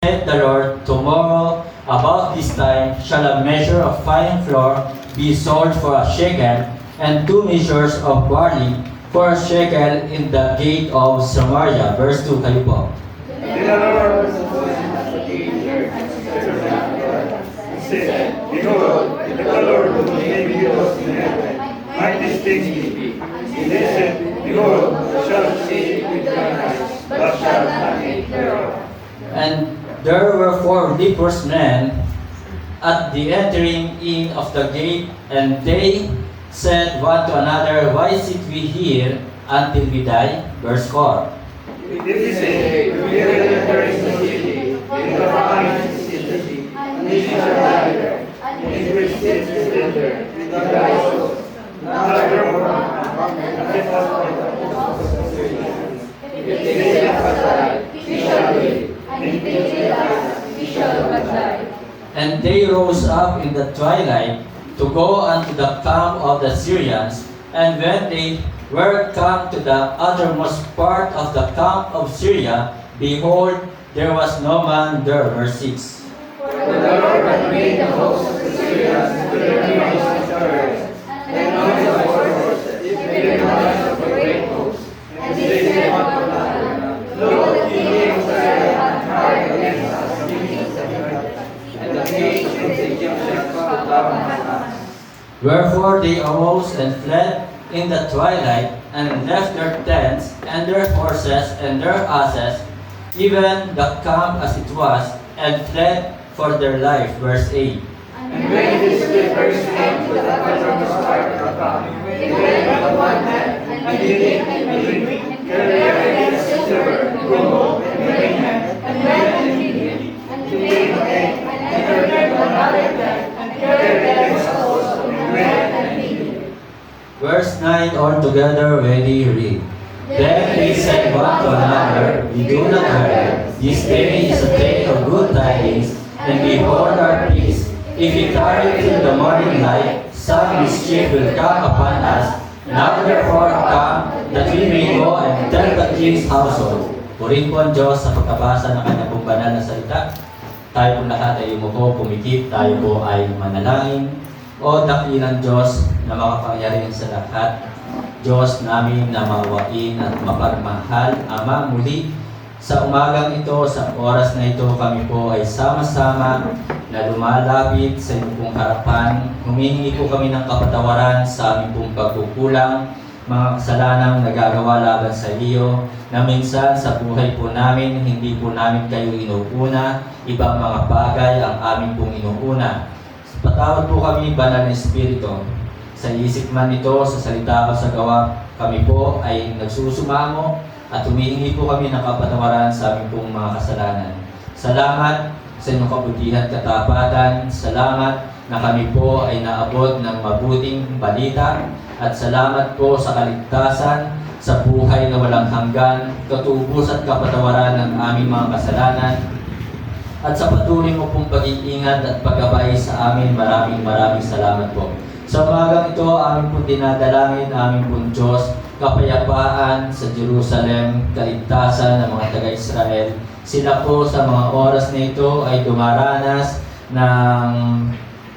Said the Lord, tomorrow about this time shall a measure of fine flour be sold for a shekel, and 2 measures of barley for a shekel in the gate of Samaria. Verse 2 kayo po. And the Lord was at the gate and said, Behold, if the Lord will make you in heaven, might this thing be? And they said, Behold, shall see with thine eyes, but shall not eat thereof. And there were 4 leprous men at the entering in of the gate, and they said one to another, Why sit we here until we die? Verse 4. If we say, We will enter into the city, in the vine is the city, and we shall die there, and if we sit enter, we die also. Now therefore, let us if they say let us die, we shall live, and if they say die, we shall not die. And they rose up in the twilight to go unto the camp of the Syrians. And when they were come to the uttermost part of the camp of Syria, behold, there was no man there. Verse 6. For the Lord had made the host of the Syrians to their enemies and terrors, and noise of horses, even noise of a great host. And they said one to another, Lo, the king of Israel hath cried against us, and the gates of the Egyptians fall down on us. Wherefore they arose and fled in the twilight, and left their tents, and their horses, and their asses, even the camp as it was, and fled for their life. Verse 8. And when his slippers came to the uttermost part of the camp, they went on one hand, and did and drink, and carried a silver, gold, and raiment, and went and hid him, and came again, and entered another tent, and carried thence also, and went and hid him. Verse 9 all together, ready, read. Then they said one to another, We do not hear. This day is a day of good tidings, and behold our peace. If we tarry till the morning light, some mischief will come upon us. Now therefore come, that we may go and tell the king's household. Purihin po ang Diyos sa pagkabasa ng kanyang pong banal na salita. Tayo po lahat ay umuko, pumikit, tayo po ay manalangin. O dakilang Diyos na makapangyarihan sa lahat, Diyos namin na mawain at mapagmahal, Ama, muli sa umagang ito, sa oras na ito, kami po ay sama-sama na lumalapit sa inyong pong harapan. Humihingi po kami ng kapatawaran sa aming pong pagkukulang, mga kasalanang nagagawa laban sa iyo, na minsan sa buhay po namin, hindi po namin kayo inuuna, ibang mga bagay ang aming pong inuuna. Patawad po kami, Banal na Espiritu. Sa isip man ito, sa salita o sa gawa, kami po ay nagsusumamo at humihingi po kami ng kapatawaran sa aming pong mga kasalanan. Salamat sa inyong kabutihan at katapatan. Salamat na kami po ay naabot ng mabuting balita. At salamat po sa kaligtasan, sa buhay na walang hanggan, katubos at kapatawaran ng aming mga kasalanan. At sa patuloy mo pong pag-iingat at paggabay sa amin, maraming salamat po. Sa umagang ito, aming pong dinadalangin, aming pong Diyos, kapayapaan sa Jerusalem, kaligtasan ng mga taga-Israel. Sila po sa mga oras na ito ay dumaranas ng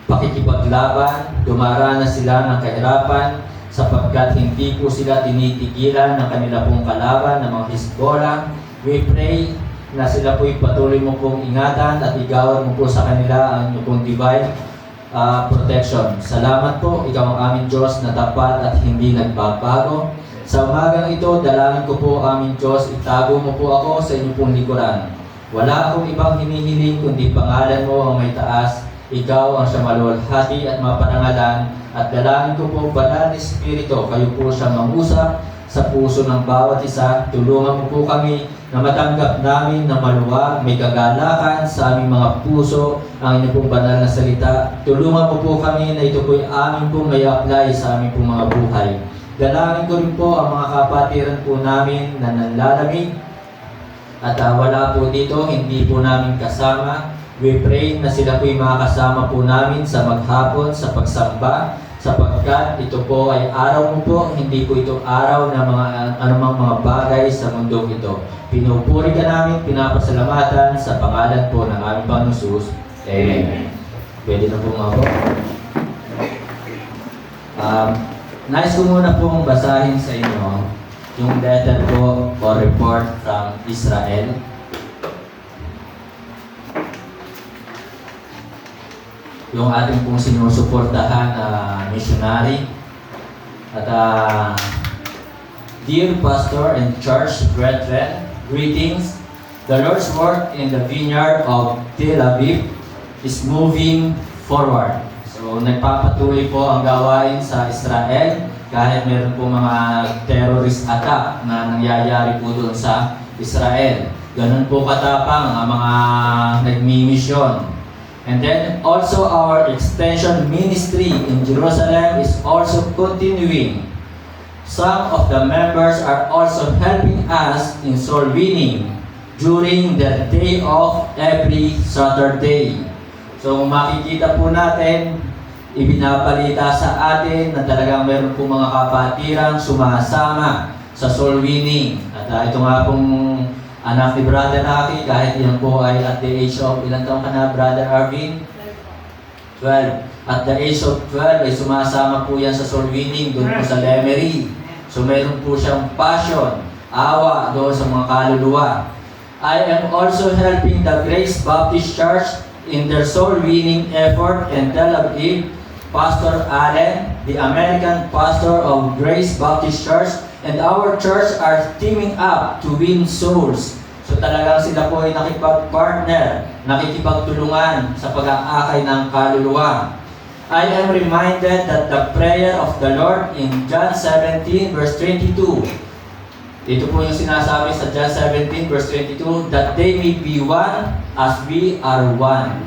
pakikipaglaban, dumaranas sila ng kahirapan, sapagkat hindi po sila tinitigilan ng kanila pong kalaban, ng mga Hezbollah. We pray na sila po'y patuloy mo pong ingatan at igawan mo po sa kanila ang iyong divine protection. Salamat po, ikaw ang aming Diyos na tapat at hindi nagbabago. Sa umagang ito, dalangin ko po aming Diyos, itago mo po ako sa inyong pong likuran. Wala akong ibang hinihiling kundi pangalan mo ang may taas. Ikaw ang siya maluwalhati at maparangalan. At dalangin ko po, Banal na Espiritu, kayo po siya mangusap sa puso ng bawat isa. Tulungan mo po kami na matanggap namin na maluwag, may kagalakan sa aming mga puso ang inyong pong banal na salita. Tulungan mo po kami na ito po'y aming pong may apply sa aming pong mga buhay. Dalangin ko rin po ang mga kapatiran po namin na nanlalamig at wala po dito, hindi po namin kasama. We pray na sila po'y makakasama po namin sa maghapon, sa pagsamba, sapagkat ito po ay araw mo po, hindi po ito araw na mga anumang mga bagay sa mundong ito. pinupuri ka namin, pinapasalamatan sa pangalan po ng aming Panginoong Jesus. Amen. Pwede na po mga po. Nais ko muna pong basahin sa inyo yung letter po or report from Israel. Yung ating pong sinusuportahan na missionary. At dear Pastor and Church Brethren, greetings. The Lord's work in the vineyard of Tel Aviv is moving forward. So, nagpapatuloy po ang gawain sa Israel kahit meron po mga terrorist attack na nangyayari po doon sa Israel. Ganun po katapang ang mga nagmi-mission. And then also our extension ministry in Jerusalem is also continuing. Some of the members are also helping us in soul winning during the day off every Saturday. So makikita po natin, ibinabalita sa atin na talagang meron po mga kapatirang sumasama sa soul winning. At ito nga pong anak ni Brother Aki, kahit yan po ay at the age of, ilang taon ka na, Brother Arvin? 12. At the age of 12 ay sumasama po yan sa soul winning doon po sa Lemery. So meron po siyang passion, awa doon sa mga kaluluwa. I am also helping the Grace Baptist Church in their soul winning effort in Tel Aviv. Pastor Allen, the American pastor of Grace Baptist Church, and our church are teaming up to win souls. So talagang sila po ay nakipag-partner, nakikipagtulungan sa pag-aakay ng kaluluwa. I am reminded that the prayer of the Lord in John 17 verse 22. Ito po yung sinasabi sa John 17 verse 22, that they may be one as we are one.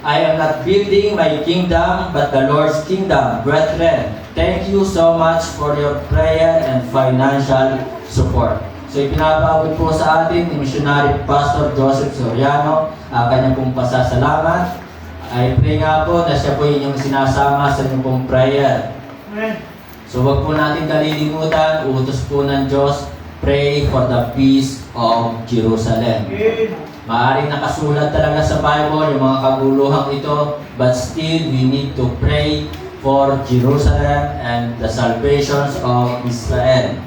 I am not building my kingdom, but the Lord's kingdom. Brethren, thank you so much for your prayer and financial support. So ipinapabot po sa atin ni Missionary Pastor Joseph Soriano, kanyang pong pasasalamat. I pray nga po na siya po inyong sinasama sa inyong pong prayer. So wag po natin kalilimutan, utos po ng Diyos, pray for the peace of Jerusalem. Maaaring nakasulat talaga sa Bible yung mga kaguluhang ito, but still we need to pray for Jerusalem and the salvations of Israel.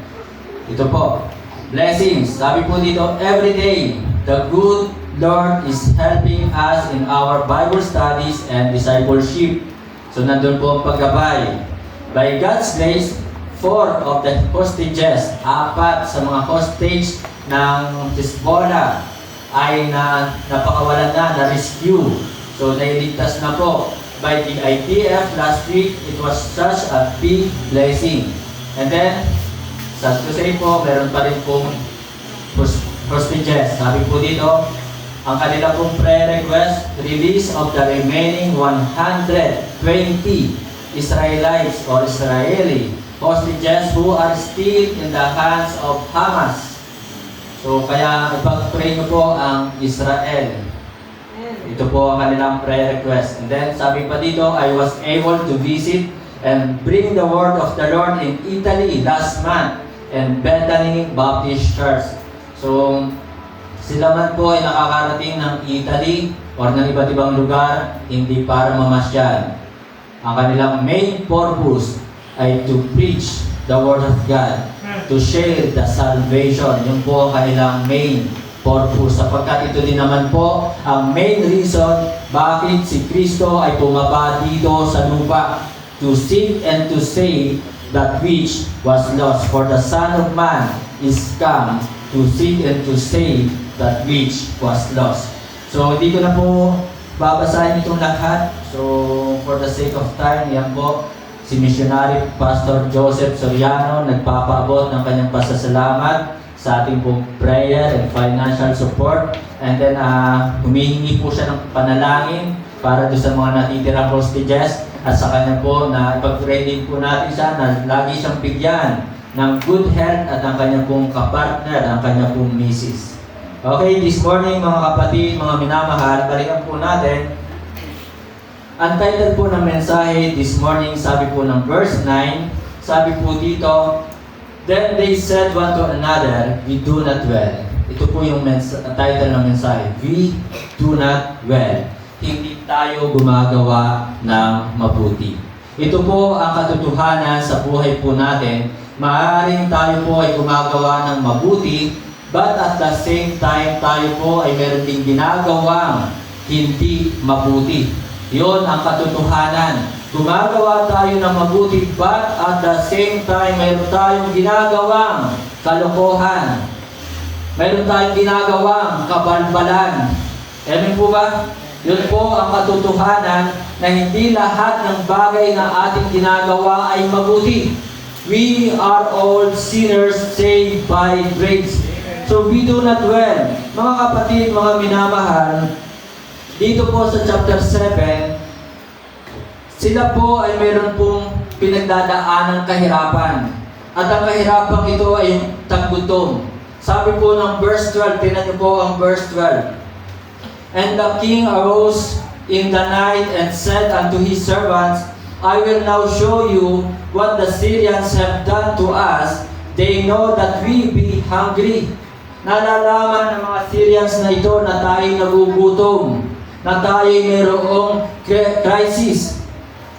Ito po, blessings. Sabi po dito, every day, the good Lord is helping us in our Bible studies and discipleship. So nandun po ang paggabay. By God's grace, 4 of the hostages, 4 sa mga hostage ng Hezbollah ay napakawalan na rescue. So nailigtas na po by the IDF last week. It was such a big blessing. And then, sad to say po, meron pa rin pong hostages. Sabi po dito, ang kanila pong prayer request, release of the remaining 120 Israelites or Israeli hostages who are still in the hands of Hamas. So kaya ipag-pray nyo po ang Israel. Ito po ang kanilang prayer request. And then sabi pa dito, I was able to visit and bring the word of the Lord in Italy last month and Bethany Baptist Church. So sila man po ay nakakarating ng Italy or ng iba't ibang lugar, hindi para mamasyal. Ang kanilang main purpose ay to preach the Word of God, to share the salvation. Yun po ang kanilang main purpose. Sapagkat ito din naman po ang main reason bakit si Kristo ay bumaba dito sa lupa, to seek and to save that which was lost. For the Son of Man is come to seek and to save that which was lost. So, hindi ko na po babasahin itong lahat. So, for the sake of time, yan po, si Missionary Pastor Joseph Soriano nagpapaabot ng kanyang pasasalamat sa ating pong prayer and financial support. And then, humihingi po siya ng panalangin para doon sa mga natitirang hostages. At sa kanya po, na ipag-pray din po natin siya na lagi siyang bigyan ng good health at ang kanya pong kapartner, ang kanya pong misis. Okay, this morning mga kapatid, mga minamahal, balikan po natin. Ang title po ng mensahe this morning, sabi po ng verse 9, sabi po dito, then they said one to another, we do not well. Ito po yung title ng mensahe. We do not well. Hindi tayo gumagawa ng mabuti. Ito po ang katotohanan sa buhay po natin. Maaaring tayo po ay gumagawa ng mabuti, but at the same time, tayo po ay meron ding ginagawang hindi mabuti. Yun ang katotohanan. Gumagawa tayo ng mabuti, but at the same time, meron tayong ginagawang kalokohan. Meron tayong ginagawang kabalbalan. Amen po ba? Yun po ang katotohanan na hindi lahat ng bagay na ating ginagawa ay mabuti. We are all sinners saved by grace. So we do not well. Mga kapatid, mga minamahal, dito po sa chapter 7, sila po ay meron pong pinagdadaan ng kahirapan. At ang kahirapan ito ay yung taggutom. Sabi po ng verse 12, tinan niyo po ang verse 12. And the king arose in the night and said unto his servants, I will now show you what the Syrians have done to us. They know that we be hungry. Nalalaman ng mga Syrians na ito na tayo nagugutom, na tayo mayroong crisis.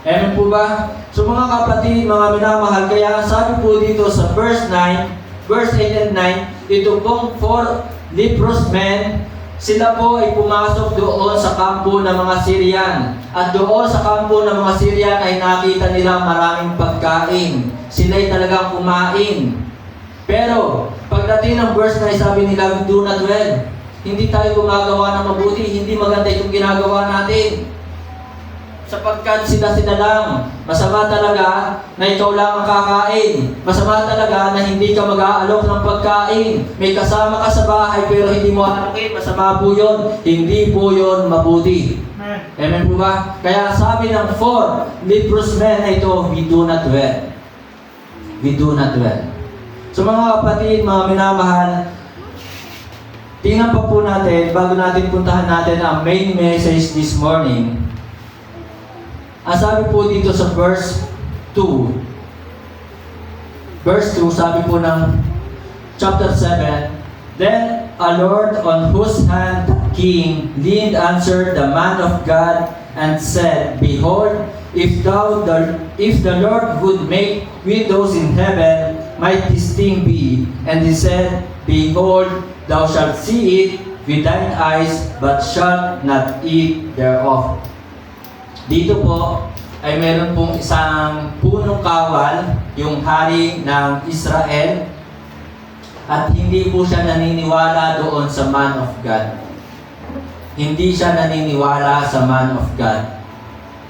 Amen po ba? So mga kapatid, mga minamahal, kaya sabi po dito sa verse 9, verse 8 and 9, ito pong 4 leprous men, sila po ay pumasok doon sa kampo ng mga Syrian. At doon sa kampo ng mga Syrian ay nakita nila maraming pagkain. Sila ay talagang kumain. Pero, pagdating ng verse 9, sabi nila, we do not well. Hindi tayo gumagawa ng mabuti. Hindi maganda itong ginagawa natin. Sapagkat sila lang. Masama talaga na ikaw lang ang kakain. Masama talaga na hindi ka mag-aalok ng pagkain. May kasama ka sa bahay pero hindi mo alokin. Masama po yun. Hindi po yun mabuti. Amen po ba? Kaya sabi ng 4 leprous men na ito, we do not well. We do not well. So mga kapatid, mga minamahal, tingnan pa po natin, bago natin puntahan natin ang main message this morning. Ang sabi po dito sa verse 2, sabi po ng chapter 7, Then a Lord on whose hand the king leaned answered the man of God and said, Behold, if the Lord would make windows in heaven, might this thing be? And he said, Behold, thou shalt see it with thine eyes, but shalt not eat thereof. Dito po ay meron pong isang punong kawal, yung hari ng Israel, at hindi po siya naniniwala doon sa man of God. Hindi siya naniniwala sa man of God.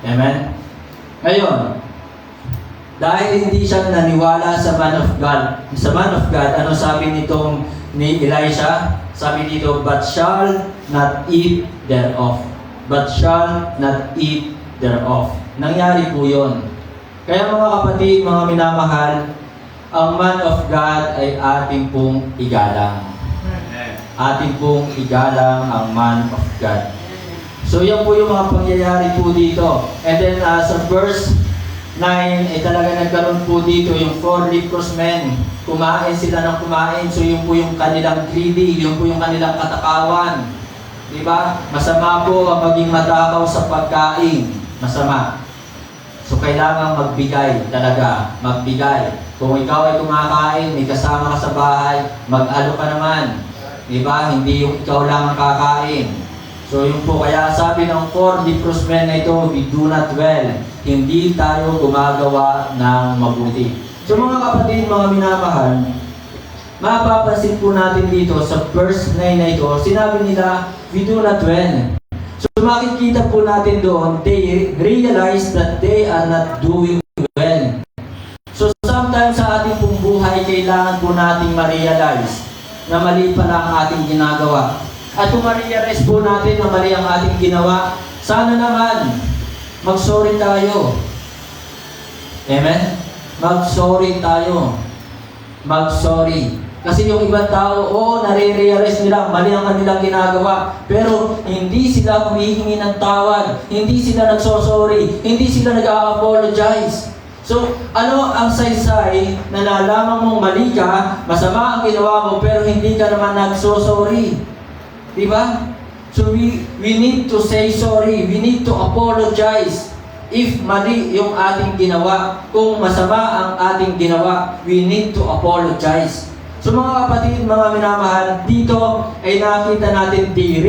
Amen? Ngayon, dahil hindi siya naniwala sa man of God, ano sabi nitong ni Elisha? Sabi dito, but shall not eat thereof. But shall not eat thereof. Nangyari po yun. Kaya mga kapatid, mga minamahal, ang man of God ay ating pong igalang. Ating pong igalang ang man of God. So yan po yung mga pangyayari po dito. And then sa verse 9, ay talaga nagkaroon po dito yung 4 leprous men. Kumain sila ng kumain. So yun po yung kanilang greedy, yun po yung kanilang katakawan. Diba? Masama po ang maging matakaw sa pagkain. Masama. So kailangan magbigay talaga. Magbigay. Kung ikaw ay kumakain, may kasama ka sa bahay, mag-alo ka naman. Diba? Hindi yung ikaw lang ang kakain. So yun po, kaya sabi ng 4 leprous men na ito, we do not well. Hindi tayo gumagawa ng mabuti. So mga kapatid, mga minamahal, mapapansin po natin dito sa verse 9 na ito, sinabi nila, we do not well. So makikita po natin doon, they realize that they are not doing well. So sometimes sa ating pong buhay, kailangan po nating ma-realize na mali pala ang ating ginagawa. At kung ma-realize po natin na mali ang ating ginawa, sana naman mag-sorry tayo. Amen? Mag-sorry tayo. Mag-sorry. Kasi yung ibang tao, nare-realize nila, mali ang kanilang ginagawa. Pero hindi sila humihingi ng tawad. Hindi sila nagsosorry. Hindi sila nag-apologize. So, ano ang saysay na nalaman mong mali ka, masama ang ginawa mo, pero hindi ka naman nagsosorry? Diba? So, we need to say sorry. We need to apologize. If mali yung ating ginawa, kung masama ang ating ginawa, we need to apologize. So mga kapatid, mga minamahal, dito ay nakita natin they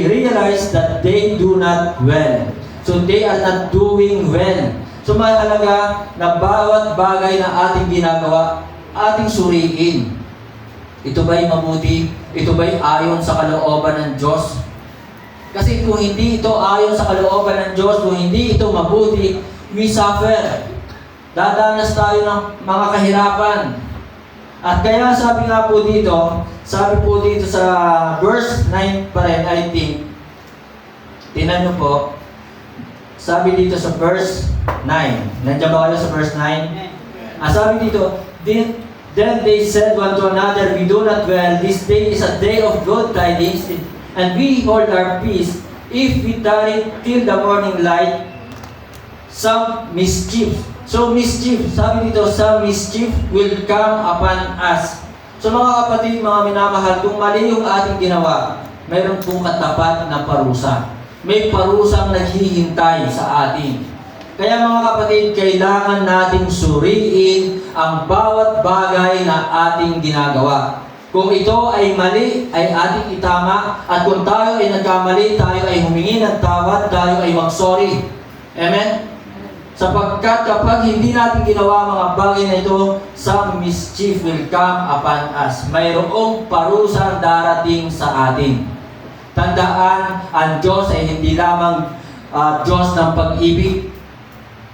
realize that they do not well. So they are not doing well. So mahalaga na bawat bagay na ating ginagawa, ating suriin. Ito ba'y mabuti? Ito ba'y ayon sa kalooban ng Diyos? Kasi kung hindi ito ayon sa kalooban ng Diyos, kung hindi ito mabuti, we suffer. Dadanas tayo ng mga kahirapan. At kaya sabi nga po dito sa verse 9 pa rin, I think, tingnan nyo po, sabi dito sa verse 9, nandiyan ba kayo sa verse 9? Sabi dito, Then they said one to another, we do not well, this day is a day of good tidings, and we hold our peace. If we tarry till the morning light, some mischief. So mischief, sabi dito, some mischief will come upon us. So mga kapatid, mga minamahal, kung mali yung ating ginawa, mayroon pong katapat na parusa. May parusang naghihintay sa atin. Kaya mga kapatid, kailangan nating suriin ang bawat bagay na ating ginagawa. Kung ito ay mali, ay ating itama. At kung tayo ay nagkamali, tayo ay humingi ng tawad, tayo ay mag-sorry. Amen? Sapagkat kapag hindi natin ginawa mga bagay na ito, some mischief will come upon us. Mayroong parusang darating sa atin. Tandaan, ang Diyos ay hindi lamang Diyos ng pag-ibig.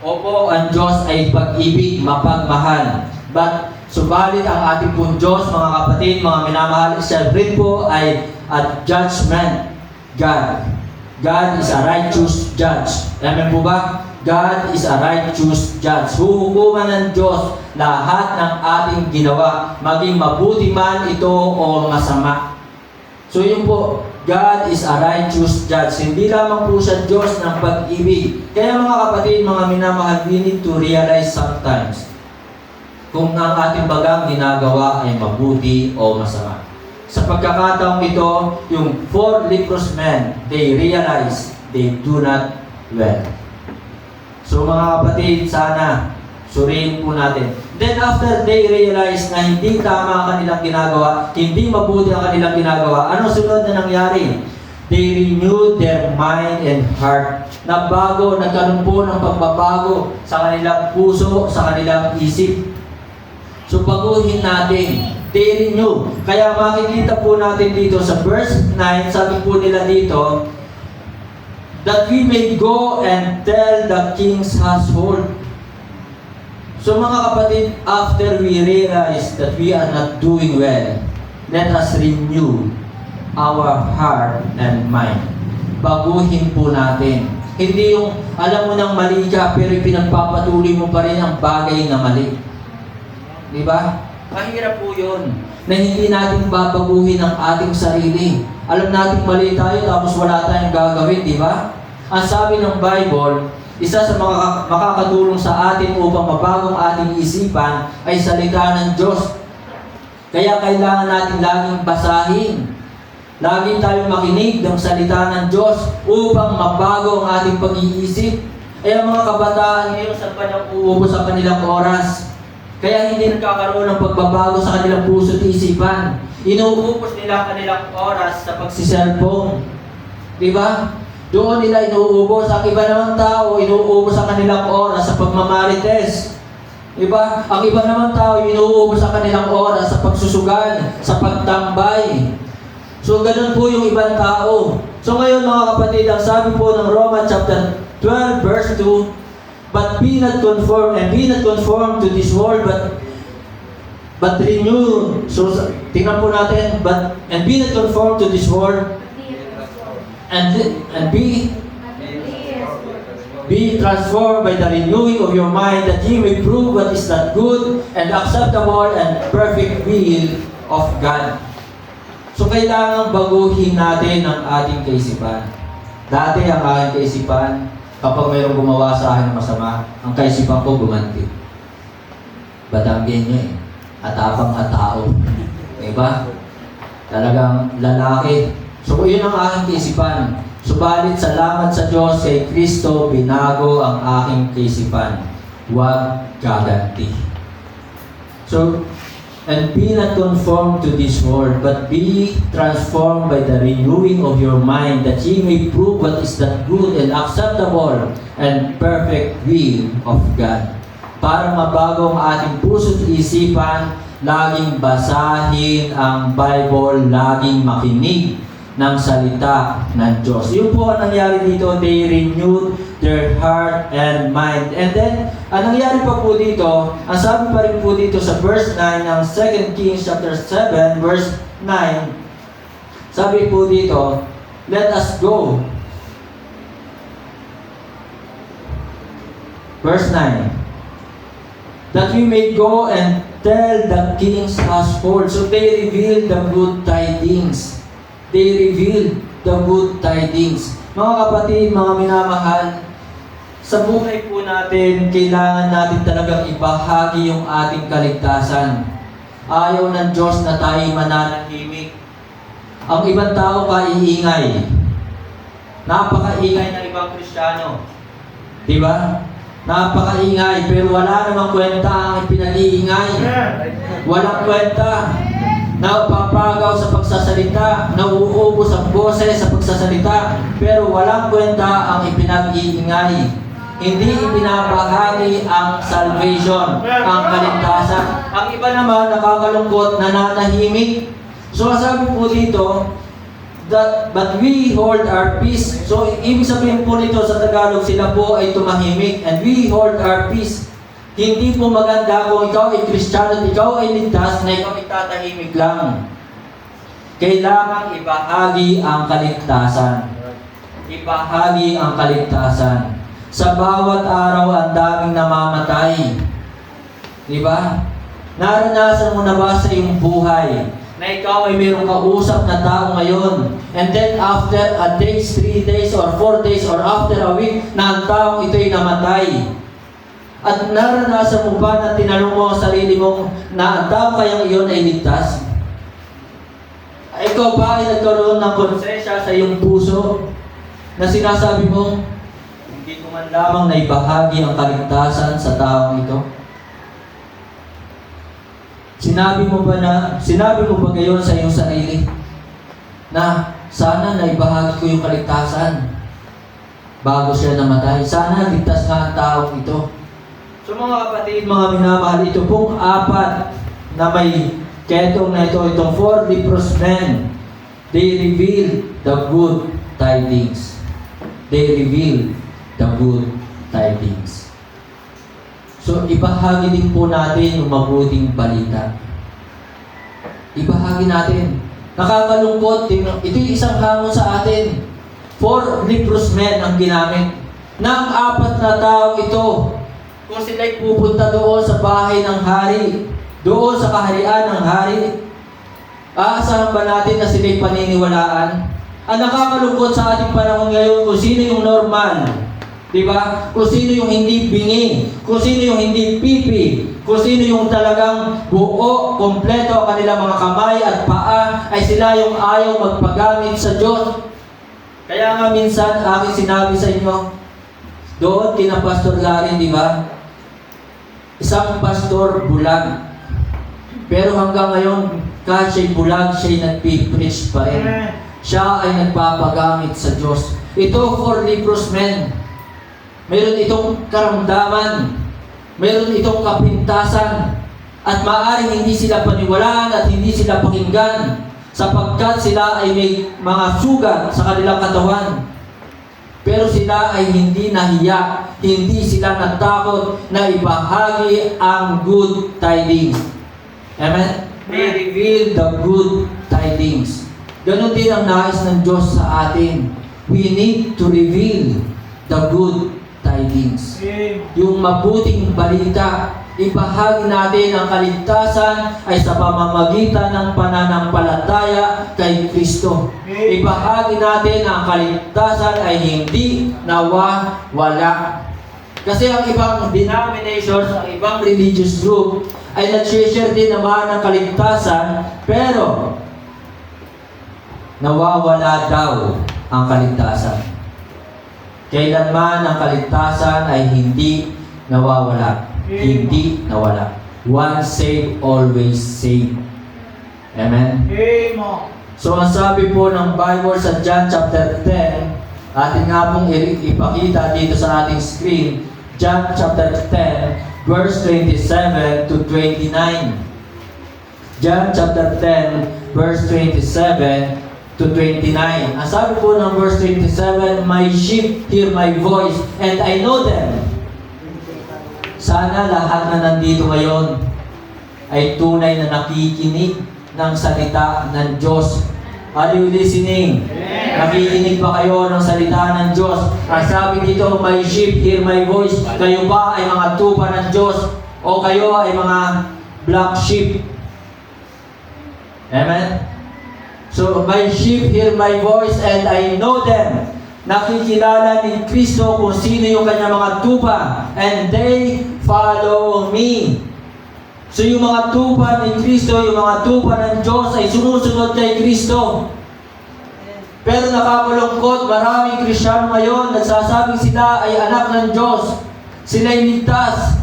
Opo, ang Diyos ay pag-ibig, mapagmahal. Subalit ang ating pong Diyos, mga kapatid, mga minamahal, siya rin po ay a judgment God. God is a righteous judge. Amen po ba? God is a righteous judge. Huhukuman ng Diyos lahat ng ating ginawa, maging mabuti man ito o masama. So yun po, God is a righteous judge. Hindi lamang po siya Diyos ng pag-ibig. Kaya mga kapatid, mga minamahal, we need to realize sometimes kung ang ating bagang ginagawa ay mabuti o masama. Sa pagkakataong ito, yung 4 leprous men, they realize they do not well. So mga kapatid, sana suriin po natin. Then after they realize na hindi tama ang kanilang ginagawa, hindi mabuti ang kanilang ginagawa, ano sunod na nangyari? They renewed their mind and heart. Nagkaroon po ng pagbabago sa kanilang puso, sa kanilang isip. So baguhin natin. They renew. Kaya makikita po natin dito sa verse 9, sabi po nila dito, that we may go and tell the king's household. So mga kapatid, after we realize that we are not doing well, let us renew our heart and mind. Baguhin po natin. Hindi yung alam mo nang mali ka pero pinagpapatuloy mo pa rin ang bagay na mali. Diba? Mahirap po yun na hindi natin babaguhin ang ating sarili. Alam natin mali tayo tapos wala tayong gagawin, di ba? Ang sabi ng Bible, isa sa mga makakatulong sa atin upang mabagong ating isipan ay salita ng Diyos. Kaya kailangan natin laging basahin. Laging tayong makinig ng salita ng Diyos upang mabago ang ating pag-iisip. Kaya mga kabataan ngayon sa kanyang uubos sa kanilang oras. Kaya hindi nagkakaroon ng pagbabago sa kanilang puso at isipan. Inuubos nila ang kanilang oras sa pagsiselfone. Diba? Doon nila inuubos. Ang iba namang tao, inuubos ang kanilang oras sa pagmamarites. Diba? Ang iba namang tao, inuubos ang kanilang oras sa pagsusugal, sa pagtambay. So, ganun po yung ibang tao. So, ngayon mga kapatid, ang sabi po ng Romans chapter 12, verse 2, but be not conformed, and be not conformed to this world, but renew. So, tingnan po natin, and be not conformed to this world, and be transformed by the renewing of your mind, that ye may prove what is that good and acceptable and perfect will of God. So kailangan baguhin natin ang ating kaisipan. Dati ang aking kaisipan, Kapag mayroong gumawa sa akin ng masama, ang kaisipan ko gumanti. Badanggen niya eh. Atapang atao. Diba? Talagang lalaki. So, yun ang aking kaisipan. Subalit, salamat sa Diyos kay Kristo, binago ang aking kaisipan. Huwag gaganti. So, and be not conformed to this world, but be transformed by the renewing of your mind, that ye may prove what is that good and acceptable and perfect will of God. Para mabago ang ating puso't isipan, laging basahin ang Bible, laging makinig ng salita ng Diyos. Yun po ang nangyari dito. They renewed their heart and mind. And then, ang nangyari pa po dito, ang sabi pa rin po dito sa verse 9 ng 2 Kings chapter 7, verse 9, sabi po dito, let us go. Verse 9, that we may go and tell the king's household. So they revealed the good tidings. They revealed the good tidings. Mga kapatid, mga minamahal, sa buhay po natin, kailangan natin talagang ibahagi yung ating kaligtasan. Ayaw ng Diyos na tayo mananahimik. Ang ibang tao kaiingay. Napakaingay ng ibang Kristiyano. Diba? Napakaingay, pero wala namang kwenta ang ipinag-iingay. Walang kwenta. Napapagaw sa pagsasalita, nauubos ang boses sa pagsasalita, pero walang kwenta ang ipinag-iingay. Hindi ipinabahagi ang salvation, ang kaligtasan. Ang iba naman nakakalungkot, nananahimik. So sabi po dito, but we hold our peace. So, ibig sabihin po nito sa Tagalog, sila po ay tumahimik. And we hold our peace. Hindi po maganda kung ikaw ay Kristiyano at ikaw ay ligtas na ikaw ay tatahimik lang. Kailangan ibahagi ang kaligtasan. Ibahagi ang kaligtasan. Sa bawat araw, ang daming namamatay. Diba? Naranasan mo na ba sa iyong buhay na ikaw ay mayroong kausap na tao ngayon, and then after a day, 3 days, or 4 days, or after a week, na ang taong ito'y namatay? At naranasan mo ba na tinanong mo ang sarili mong na ang taong kayang iyon ay ligtas? Ikaw ba ay nagkaroon ng konsensya sa iyong puso na sinasabi mo, hindi ko man lamang na ibahagi ang kaligtasan sa taong ito? Sinabi mo ba gayon sa iyong sarili na sana naibahagi ko yung kaligtasan bago siya namatay? Sana ligtas nga ang taong ito. So mga kapatid, mga minamahal, ito pong apat na may ketong na ito, itong 4 leprous men, they reveal the good tidings. They reveal the good tidings. So, ibahagi din po natin yung mabuting balita. Ibahagi natin. Nakakalungkot, ito'y isang hamon sa atin. 4 leprous men ang ginamit. Nang 4 na tao ito, kung sila'y pupunta doon sa bahay ng hari, doon sa kaharian ng hari, aasahan ba natin na sila'y paniniwalaan? Ang nakakalungkot sa ating panahon ngayon, kung sino yung normal, diba? Kung sino yung hindi bingi, kung sino yung hindi pipi, kung sino yung talagang buo, kompleto ang kanilang mga kamay at paa, ay sila yung ayaw magpagamit sa Diyos. Kaya nga minsan, aking sinabi sa inyo, doon kina Pastor Gary, diba? Isang pastor bulag. Pero hanggang ngayon, kahit siya'y bulag, siya'y nagpipreach pa rin. Siya ay nagpapagamit sa Diyos. Ito, 4 leprous men. Mayroon itong karamdaman, mayroon itong kapintasan, at maaaring hindi sila paniwalaan at hindi sila pakinggan sapagkat sila ay may mga sugat sa kanilang katawan. Pero sila ay hindi nahiya, hindi sila natakot na ibahagi ang good tidings. Amen? They reveal the good tidings. Ganon din ang nais ng Diyos sa atin. We need to reveal the good tidings. Yung mabuting balita. ibahagi natin ang kaligtasan ay sa pamamagitan ng pananampalataya kay Kristo. Ibahagi natin ang kaligtasan ay hindi nawawala. Kasi ang ibang denominations, ang ibang religious group ay nag-share din naman ng kaligtasan, pero nawawala daw ang kaligtasan. Kailanman ang kaligtasan ay hindi nawawala. Hindi nawala. Once saved, always saved. Amen? So ang sabi po ng Bible sa John chapter 10, atin nga pong ipakita dito sa ating screen, John chapter 10, verse 27 to 29. John chapter 10, verse 27 to 29. Ang sabi po ng verse 27, "My sheep hear my voice, and I know them." Sana lahat na nandito ngayon ay tunay na nakikinig ng salita ng Diyos. Are you listening? Nakikinig ba kayo ng salita ng Diyos? Ang sabi dito, "My sheep hear my voice." Kayo ba ay mga tupa ng Diyos? O kayo ay mga black sheep? Amen? So, "My sheep hear my voice, and I know them." Nakikilala ni Kristo kung sino yung kanyang mga tupa, and they follow me. So yung mga tupa ni Kristo, yung mga tupa ng Diyos ay sumusunod kay Kristo. Pero nakakalungkot, maraming Kristiyano ngayon nagsasabing sila ay anak ng Diyos. Sila'y ligtas.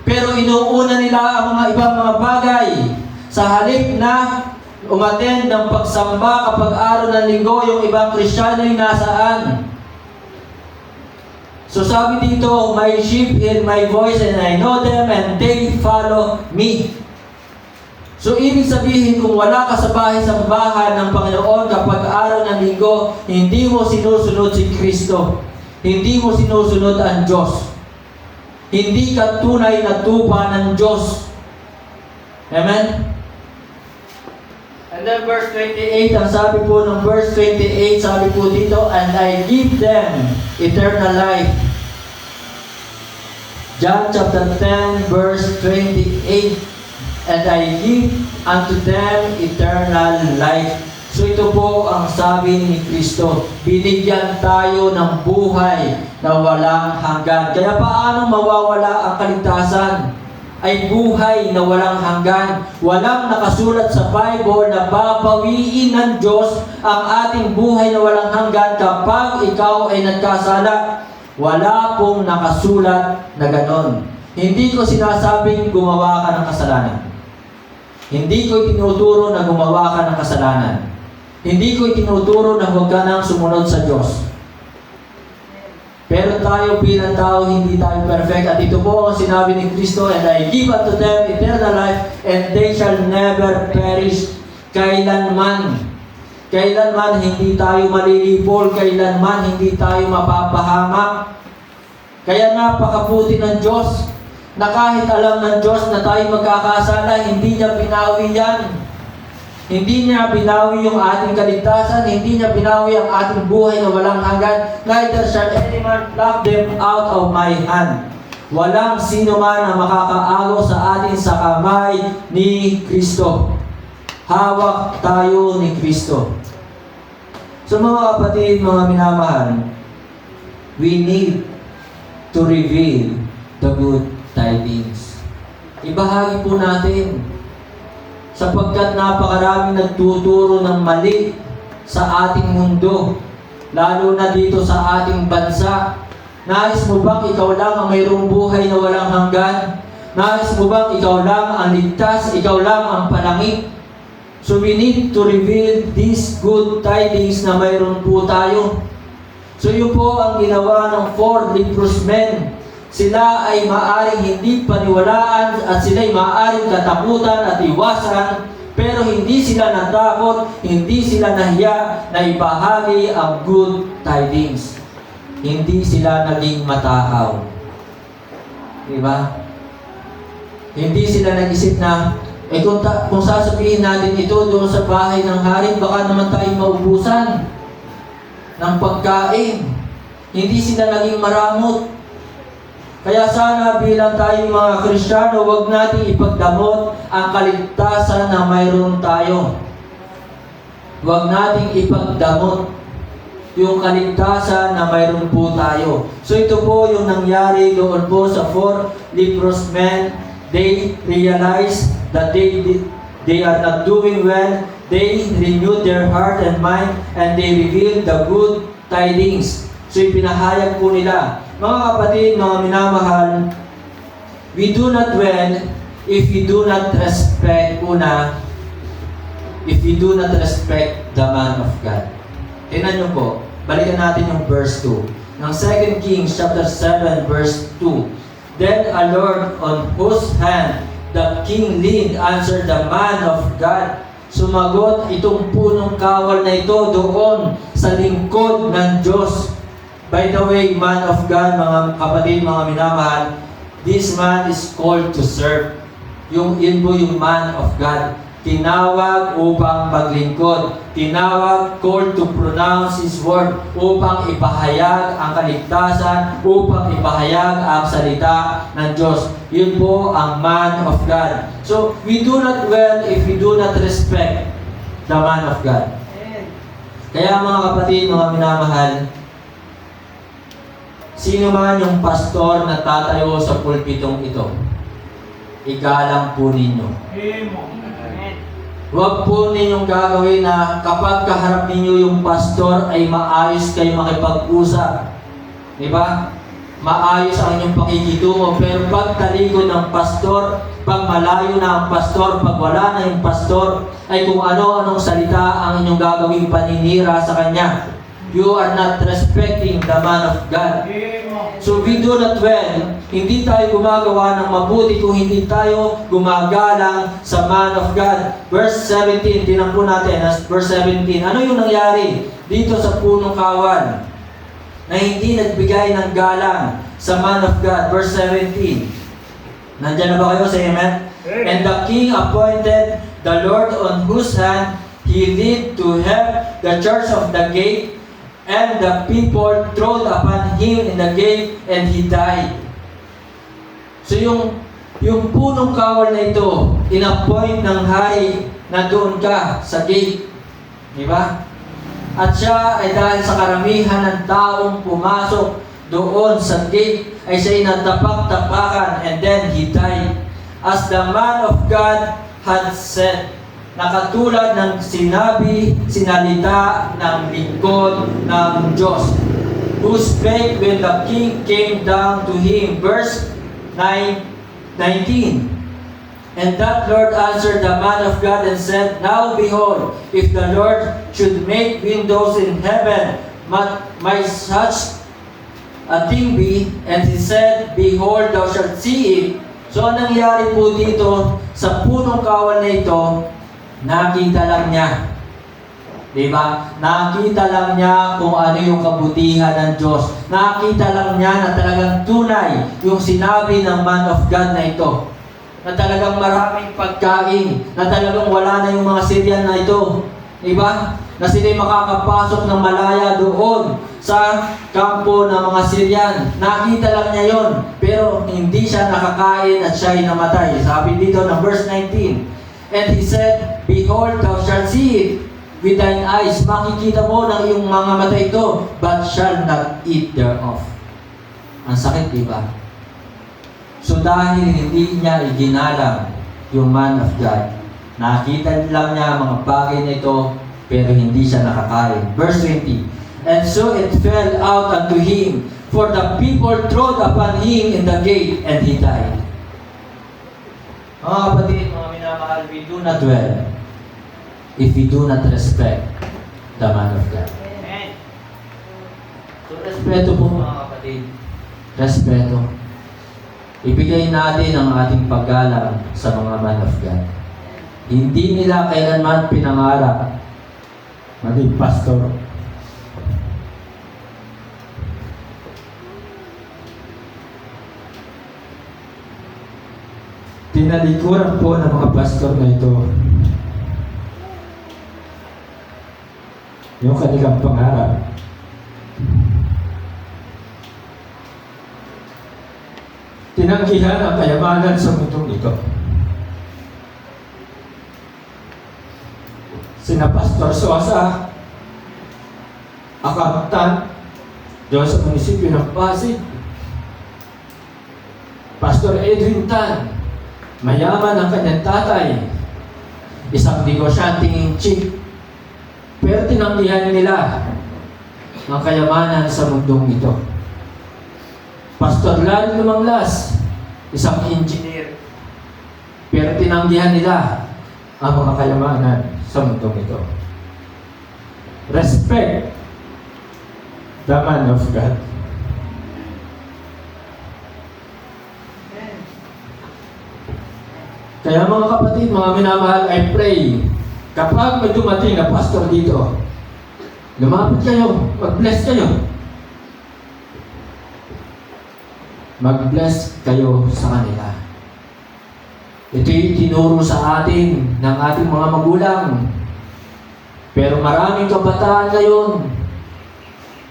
Pero inuuna nila ang mga ibang mga bagay. Sa halip na umattend ng pagsamba kapag araw ng linggo, yung ibang Kristiyano ay nasaan? So sabi dito, "My sheep hear my voice, and I know them, and they follow me." So ibig sabihin, kung wala ka sa bahay-sambahan ng Panginoon kapag araw ng linggo, hindi mo sinusunod si Kristo. Hindi mo sinusunod ang Diyos. Hindi ka tunay na tupa ng Diyos. Amen? And then verse 28, ang sabi po ng verse 28, sabi po dito, "And I give them eternal life." John chapter 10, verse 28, "And I give unto them eternal life." So ito po ang sabi ni Kristo, binigyan tayo ng buhay na walang hanggan. Kaya paano mawawala ang kaligtasan? Ay buhay na walang hanggan. Walang nakasulat sa Bible na babawiin ng Diyos ang ating buhay na walang hanggan kapag ikaw ay nagkasala. Wala pong nakasulat na ganon. Hindi ko sinasabing gumawa ka ng kasalanan. Hindi ko itinuturo na gumawa ka ng kasalanan. Hindi ko itinuturo na huwag ka nang sumunod sa Diyos. Pero tayo bilang tao, hindi tayo perfect. At ito po ang sinabi ni Kristo, "And I give unto them eternal life, and they shall never perish." Kailanman. Kailanman hindi tayo malilipol. Kailanman hindi tayo mapapahamak. Kaya napakabuti ng Diyos na kahit alam ng Diyos na tayo magkakasala, hindi niya binawi yan. Hindi niya binawi yung ating kaligtasan, hindi niya binawi ang ating buhay na walang hanggan. "Neither shall any man pluck them out of my hand." Walang sino man na makakaagaw sa atin sa kamay ni Kristo. Hawak tayo ni Kristo. So mga kapatid, mga minamahal, we need to reveal the good tidings. Ibahagi po natin, sapagkat napakaraming nagtuturo ng mali sa ating mundo, lalo na dito sa ating bansa. Nais mo bang ikaw lang ang mayroong buhay na walang hanggan? Nais mo bang ikaw lang ang ligtas, ikaw lang ang panangit? So we need to reveal these good tidings na mayroon po tayo. So yun po ang ginawa ng 4 leprous men. Sila ay maaring hindi paniwalaan at sila ay maaring katakutan at iwasan, pero hindi sila natakot, hindi sila nahiya na ibahagi ang good tidings. Hindi sila naging matahaw. Diba? Hindi sila nag-isip na, kung sasabihin natin ito doon sa bahay ng hari, baka naman tayo maubusan ng pagkain. Hindi sila naging maramot. Kaya sana bilang tayong mga Kristiyano, huwag nating ipagdamot ang kaligtasan na mayroon tayo. Huwag nating ipagdamot yung kaligtasan na mayroon po tayo. So ito po yung nangyari doon po sa 4 leprous men. They realized that they are not doing well. They renewed their heart and mind and they revealed the good tidings. So ipinahayag po nila. Mga kapatid, mga minamahal, we do not well if we do not respect the man of God. Tingnan nyo po, balikan natin yung verse 2. Ng 2 Kings chapter 7 verse 2. Then a Lord on whose hand the king leaned answered the man of God. Sumagot itong punong kawal na ito doon sa lingkod ng Diyos. By the way, man of God, mga kapatid, mga minamahal, this man is called to serve. Yun po yung man of God. Tinawag upang maglingkod. Tinawag, called to pronounce His word upang ipahayag ang kaligtasan, upang ipahayag ang salita ng Diyos. Yun po ang man of God. So, we do not well if we do not respect the man of God. Kaya mga kapatid, mga minamahal, sino man yung pastor na tatayo sa pulpitong ito, igalang po ninyo. Huwag po ninyong gagawin na kapag kaharap ninyo yung pastor ay maayos kayo makipag-usap. Diba? Maayos ang inyong pakikitungo. Pero pag talikod ng pastor, pag malayo na ang pastor, pag wala na yung pastor, ay kung ano-anong salita ang inyong gagawing paninira sa kanya. You are not respecting the man of God. So we do not well. Hindi tayo gumagawa ng mabuti kung hindi tayo gumagalang sa man of God. Verse 17, tinan po natin, verse 17. Ano yung nangyari dito sa punong kawan na hindi nagbigay ng galang sa man of God? Verse 17. Nandiyan na ba kayo sa amen? And the king appointed the Lord on whose hand he led to have the charge of the gate. And the people trod upon him in the gate, and he died. So yung punong kawal na ito, in-appoint ng hari na doon ka sa gate. Di ba? At siya ay dahil sa karamihan ng taong pumasok doon sa gate, ay siya inatapak-tapakan, and then he died. As the man of God had said, nakatulad ng sinalita ng lingkod ng Diyos, who spake when the king came down to him. Verse 19. And that Lord answered the man of God and said, Now behold, if the Lord should make windows in heaven, might such a thing be? And he said, Behold, thou shalt see it. So anong nangyari po dito sa punong kawal na ito? Nakita lang niya. Diba? Nakita lang niya kung ano yung kabutihan ng Diyos. Nakita lang niya na talagang tunay yung sinabi ng man of God na ito. Na talagang maraming pagkain. Na talagang wala na yung mga Syrian na ito. Diba? Na sila'y makakapasok ng malaya doon sa kampo ng mga Syrian. Nakita lang niya yon, pero hindi siya nakakain at siya'y namatay. Sabi dito ng verse 19. And he said, Behold, thou shalt see it with thine eyes. Makikita mo ng iyong mga mata ito, but shall not eat thereof. Ang sakit, di ba? So dahil hindi niya iginalang yung man of God, nakita lang niya mga bagay na ito, pero hindi siya nakakain. Verse 20. And so it fell out unto him, for the people trod upon him in the gate, and he died. Mga kapatid, mga minamahal, we do not well if we do not respect the man of God. Amen. So, respeto po mga kapatid. Respeto. Ibigay natin ang ating paggalang sa mga man of God. Hindi nila kailanman pinangarap maging pastor. Tinalikuran po ng mga pastor na ito yung kanilang pangarap. tinanggihan ang kayamanan sa mundong ito. Sina Pastor Sosa, accountant, doon sa munisipyo ng Pasig. Pastor Edwin Tan, mayaman ang kanyang tatay, isang negosyanteng chief. Pero tinanggihan nila ang kayamanan sa mundong ito. Pastor Lani Lumanglas, isang engineer. Pero tinanggihan nila ang mga kayamanan sa mundong ito. Respect the man of God. Kaya mga kapatid, mga minamahal, I pray, kapag may dumating na pastor dito, lumapit kayo, mag-bless kayo. Mag-bless kayo sa kanila. Ito'y tinuro sa atin ng ating mga magulang. Pero maraming kabataan ngayon,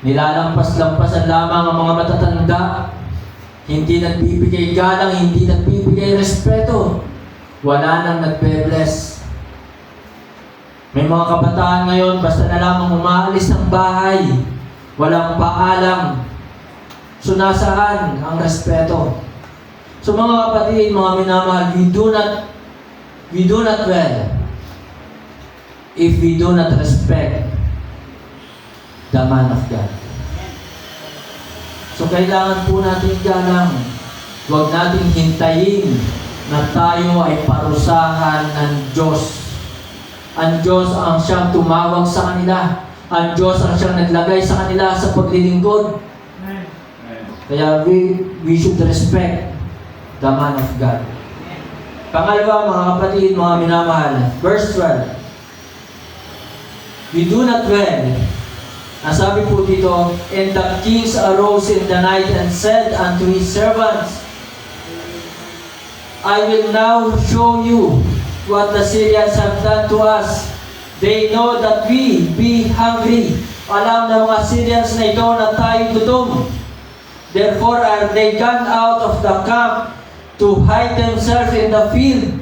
nilalampas-lampasan lamang ang mga matatanda. Hindi nagbibigay galang, hindi nagbibigay respeto. Wala nang nagbe-bless. May mga kabataan ngayon, basta na lamang umaalis ng bahay, walang paalam. So nasaan ang respeto? So mga kapatid, mga minamahal, we do not well if we do not respect the man of God. So kailangan po natin galang. Huwag natin hintayin na tayo ay parusahan ng Diyos. Ang Diyos ang siyang tumawag sa kanila. Ang Diyos ang siyang naglagay sa kanila sa paglilingkod. Kaya we should respect the man of God. Pangalawa, mga kapatid, mga minamahal, verse 12. We do not well. Ang sabi po dito, and the kings arose in the night and said unto his servants, I will now show you what the Syrians have done to us. They know that we be hungry. Alam ng mga Syrians na ito na tayo gutom. Therefore are they gone out of the camp to hide themselves in the field.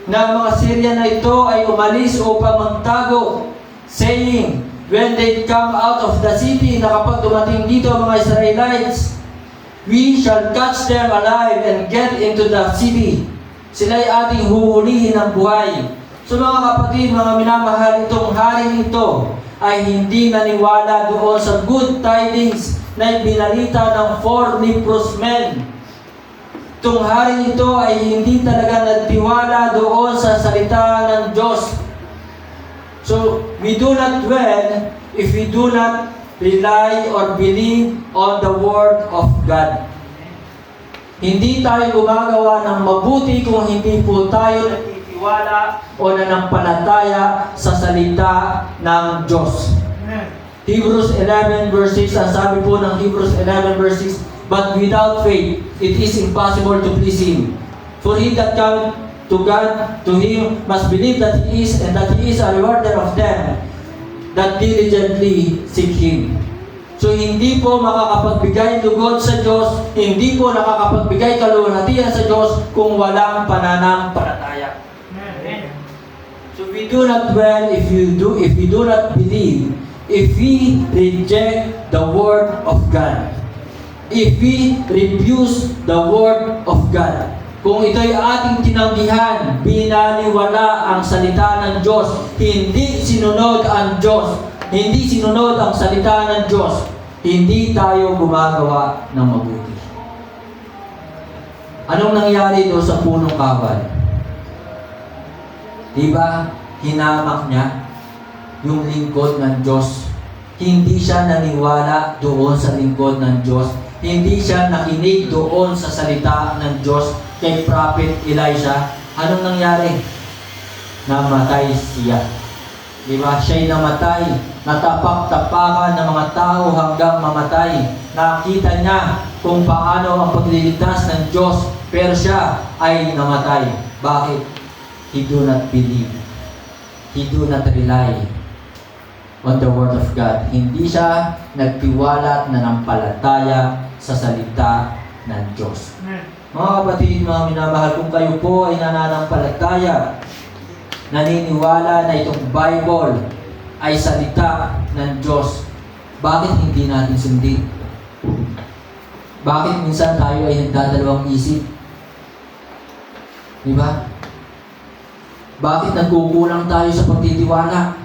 Na mga Syrian na ito ay umalis upang magtago, saying, when they come out of the city, na kapag dumating dito mga Israelites, we shall catch them alive and get into the city. Sila'y ating huhulihin ng buhay. So mga kapatid, mga minamahal, itong hari nito ay hindi naniwala doon sa good tidings na binalita ng 4 leprous men. Itong hari nito ay hindi talaga nagtiwala doon sa salita ng Diyos. So, we do not well if we do not rely or believe on the Word of God. Hindi tayo gumagawa ng mabuti kung hindi po tayo nagtitiwala o nanampalataya sa salita ng Diyos. Hebrews 11 verse 6, ang sabi po ng Hebrews 11 verse 6, but without faith, it is impossible to please Him. For he that cometh to God, to him must believe that He is, and that He is a rewarder of them that diligently seek Him. So hindi po makakapagbigay lugod sa Diyos, hindi po nakakapagbigay kaluwalhatian sa Diyos kung walang pananampalataya. So we do not well if we do not believe, if we reject the Word of God, if we refuse the Word of God. Kung ito'y ating tinanggihan, binaliwala ang salita ng Diyos, hindi sinunod ang Diyos, hindi sinunod ang salita ng Diyos, hindi tayo gumagawa ng mabuti. Anong nangyari doon sa punong kawan? Diba, hinamak niya yung lingkod ng Diyos. Hindi siya naniwala doon sa lingkod ng Diyos. Hindi siya nakinig doon sa salita ng Diyos kay Prophet Elijah. Anong nangyari? Namatay siya. Diba? Siya'y namatay. Natapak-tapakan ng mga tao hanggang mamatay. Nakita niya kung paano ang pagliligtas ng Diyos, pero siya ay namatay. Bakit? He do not believe. He do not rely on the Word of God. Hindi siya nagtiwala at nanampalataya sa salita ng Diyos. Mga kapatid, mga minamahal, kung kayo po ay nananampalataya, naniniwala na itong Bible ay salita ng Diyos, bakit hindi natin sundin? Bakit minsan tayo ay nagdadalawang isip? Di ba? Bakit nagkukulang tayo sa pagtitiwala?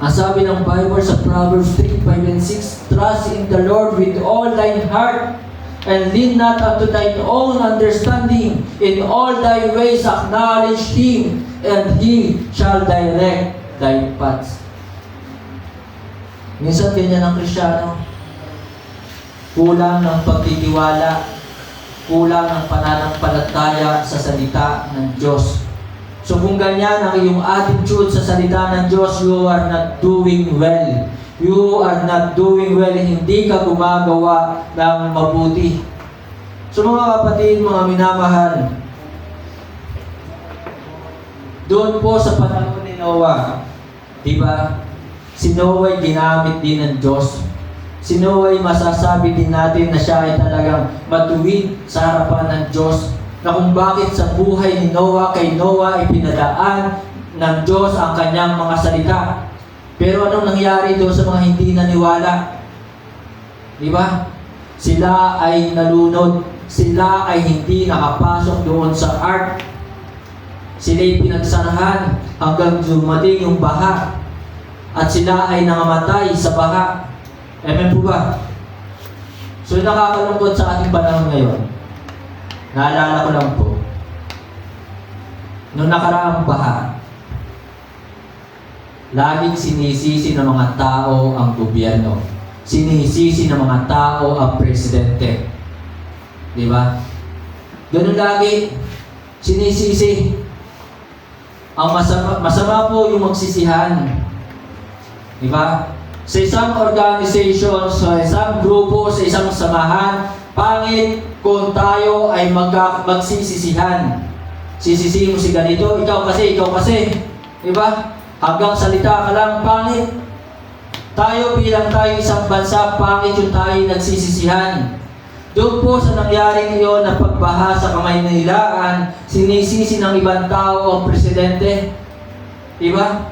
Ang sabi ng Bible sa Proverbs 3, 5 and 6, trust in the Lord with all thine heart, and lean not unto thine own understanding. In all thy ways acknowledge Him, and He shall direct thy paths. Minsan ganyan ang Kristyano. Kulang ng pagtitiwala, kulang ng pananampalataya sa salita ng Diyos. So kung ganyan ang iyong attitude sa salita ng Diyos, you are not doing well. You are not doing well. Hindi ka gumagawa ng mabuti. So mga kapatid, mga minamahal, doon po sa panahon ni Noah, di ba? Si Noah ay ginamit din ng Diyos. Si Noah ay masasabi din natin na siya ay talagang matuwid sa harapan ng Diyos, na kung bakit sa buhay ni Noah, kay Noah ay pinadaan ng Diyos ang kanyang mga salita. Pero anong nangyari doon sa mga hindi naniwala? Di ba? Sila ay nalunod. Sila ay hindi nakapasok doon sa ark. Sila ay pinagsarahan hanggang dumating yung baha. At sila ay nangamatay sa baha. Amen po ba? So nakakalungkot sa ating panahon ngayon. Naalala ko lang po, noong nakaraang baha, laging sinisisi ng mga tao ang gobyerno. Sinisisi ng mga tao ang presidente. Di ba? Ganun lagi. Sinisisi. Ang masama po yung magsisihan. Di ba? Sa isang organization, sa isang grupo, sa isang samahan, pangit kung tayo ay magsisisihan. Sisisihin mo si ganito, ikaw kasi. Diba? Hanggang salita ka lang, pangit. Tayo bilang tayo isang bansa, pangit yung tayo nagsisisihan. Doon po sa nangyari ngayon na pagbaha sa Kamaynilaan, sinisisi ng ibang tao ang presidente. Diba?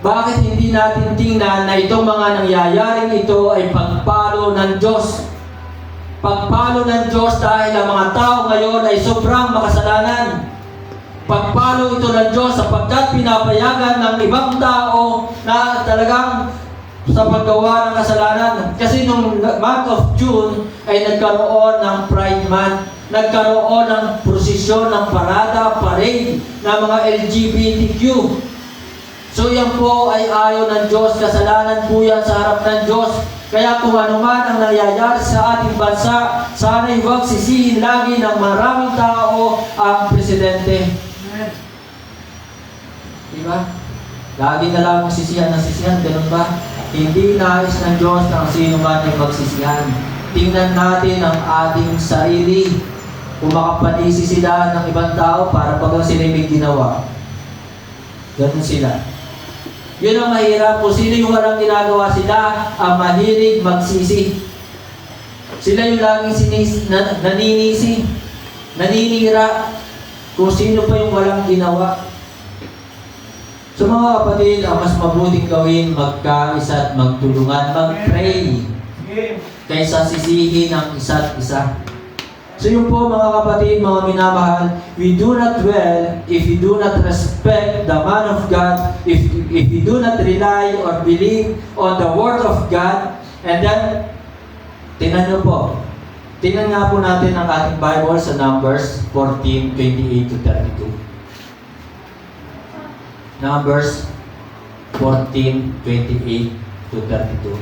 Bakit hindi natin tingnan na itong mga nangyayaring ito ay pagpalo ng Diyos? Pagpalo ng Diyos dahil ang mga tao ngayon ay sobrang makasalanan. Pagpalo ito ng Diyos sapagkat pinapayagan ng ibang tao na talagang sa paggawa ng kasalanan. Kasi nung month of June ay nagkaroon ng Pride Month, nagkaroon ng prosesyon, ng parada, parade ng mga LGBTQ. So yan po ay ayaw ng Diyos, kasalanan po yan sa harap ng Diyos. Kaya kung ano man ang nangyayari sa ating bansa, sana'y huwag sisihin lagi ng maraming tao ang presidente. Diba? Lagi na lang sisihan ng sisihan, ganun ba? Hindi nais ng Diyos na sino man ay magsisihan. Tingnan natin ang ating sarili. Kung makapanisi sila ng ibang tao para pag sila may ginawa. Ganun sila. Yun ang mahirap. Kung sino yung walang ginagawa, sila ang mahilig magsisi. Sila yung laging naninisi, naninira, kung sino pa yung walang ginawa. So mga kapatid, ang mas mabuting gawin, magkaisa at magtulungan, mag-pray, kaysa sisihin ang isa't isa. So yun po mga kapatid, mga minamahal, we do not well if we do not respect the man of God, if we do not rely or believe on the word of God. And then, tingnan nyo po, tingnan nga po natin ang ating Bible sa Numbers 14, 28 to 32. Numbers 14, 28 to 32.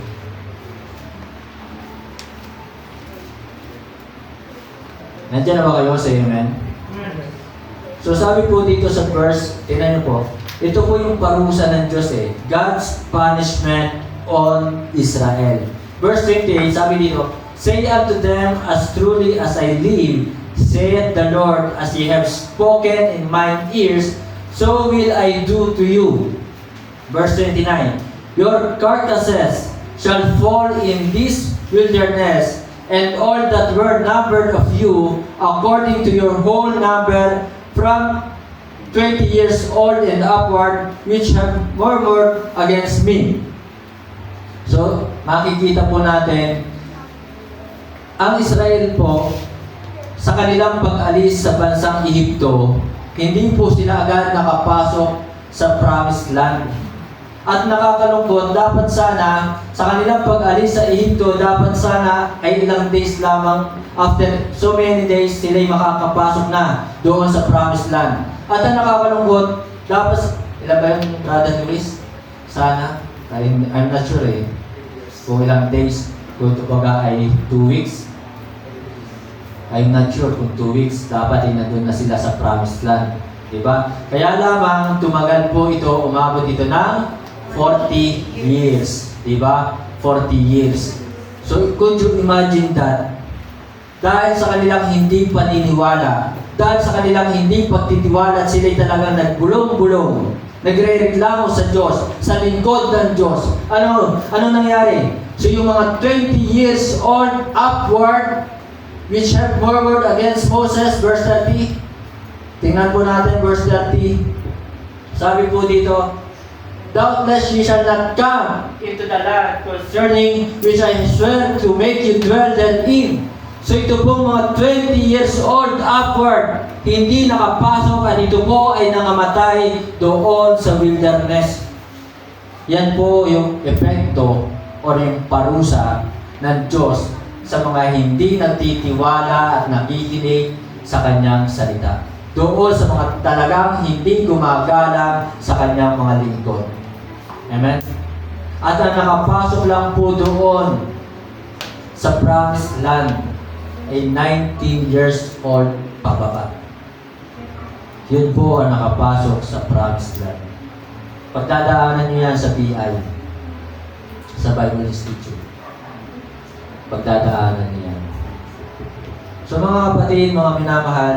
Nandiyan na ba kayo? Say amen. So sabi po dito sa verse, tingnan niyo po, ito po yung parusa ng Diyos God's punishment on Israel. Verse 28, sabi dito, say unto them, as truly as I live, saith the Lord, as ye have spoken in mine ears, so will I do to you. Verse 29, your carcasses shall fall in this wilderness, and all that were numbered of you, according to your whole number, from 20 years old and upward, which have murmured against me. So, makikita po natin, ang Israel po, sa kanilang pag-alis sa bansang Ehipto, hindi po sila agad nakapasok sa Promised Land. At nakakalungkot, dapat sana, sa kanilang pag-alis sa Ehipto, dapat sana ay ilang days lamang, after so many days, sila'y makakapasok na doon sa Promised Land. At ang nakakalungkot, dapat, ilan ba yung Brother Luis? Sana, I'm not sure kung ilang days, kung ito baga ay 2 weeks. I'm not sure kung 2 weeks, dapat ay nandun na sila sa Promised Land. Diba? Kaya lamang tumagal po ito, umabot ito ng 40 years. Diba? 40 years. So, could you imagine that? Dahil sa kanilang hindi paniniwala, dahil sa kanilang hindi pagtitiwala at sila'y talagang nagbulong-bulong, nagre-reklamo sa Diyos, sa lingkod ng Diyos. Ano nangyari? So, yung mga 20 years old upward, which have murmured against Moses, verse 30. Tingnan po natin, verse 30. Sabi po dito, doubtless ye shall not come into the land concerning which I swear to make you dwell therein. So ito po mga 20 years old upward, hindi nakapasok at ito po ay nangamatay doon sa wilderness. Yan po yung epekto o yung parusa ng Diyos sa mga hindi nagtitiwala at nakikinig sa kanyang salita. Doon sa mga talagang hindi gumagala sa kanyang mga lingkod. Amen? At ang nakapasok lang po doon sa Promised Land ay 19 years old pababa. Yun po ang nakapasok sa Promised Land. Pagdadaanan niyo yan sa BI, sa Bible Institute. Pagdadaanan niya. So mga kapatid, mga minamahal,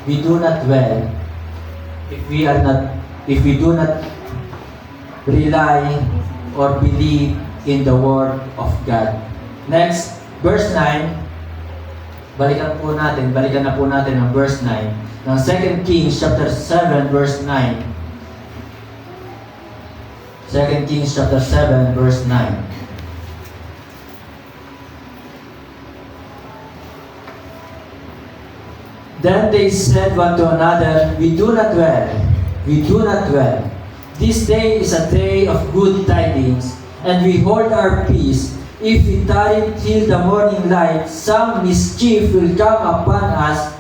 we do not well if we do not rely or believe in the Word of God. Next, verse 9. Balikan na po natin ang verse 9 ng 2 Kings chapter 7 verse 9. 2 Kings chapter 7 verse 9. Then they said one to another, we do not well. This day is a day of good tidings, and we hold our peace. If we tarry till the morning light, some mischief will come upon us.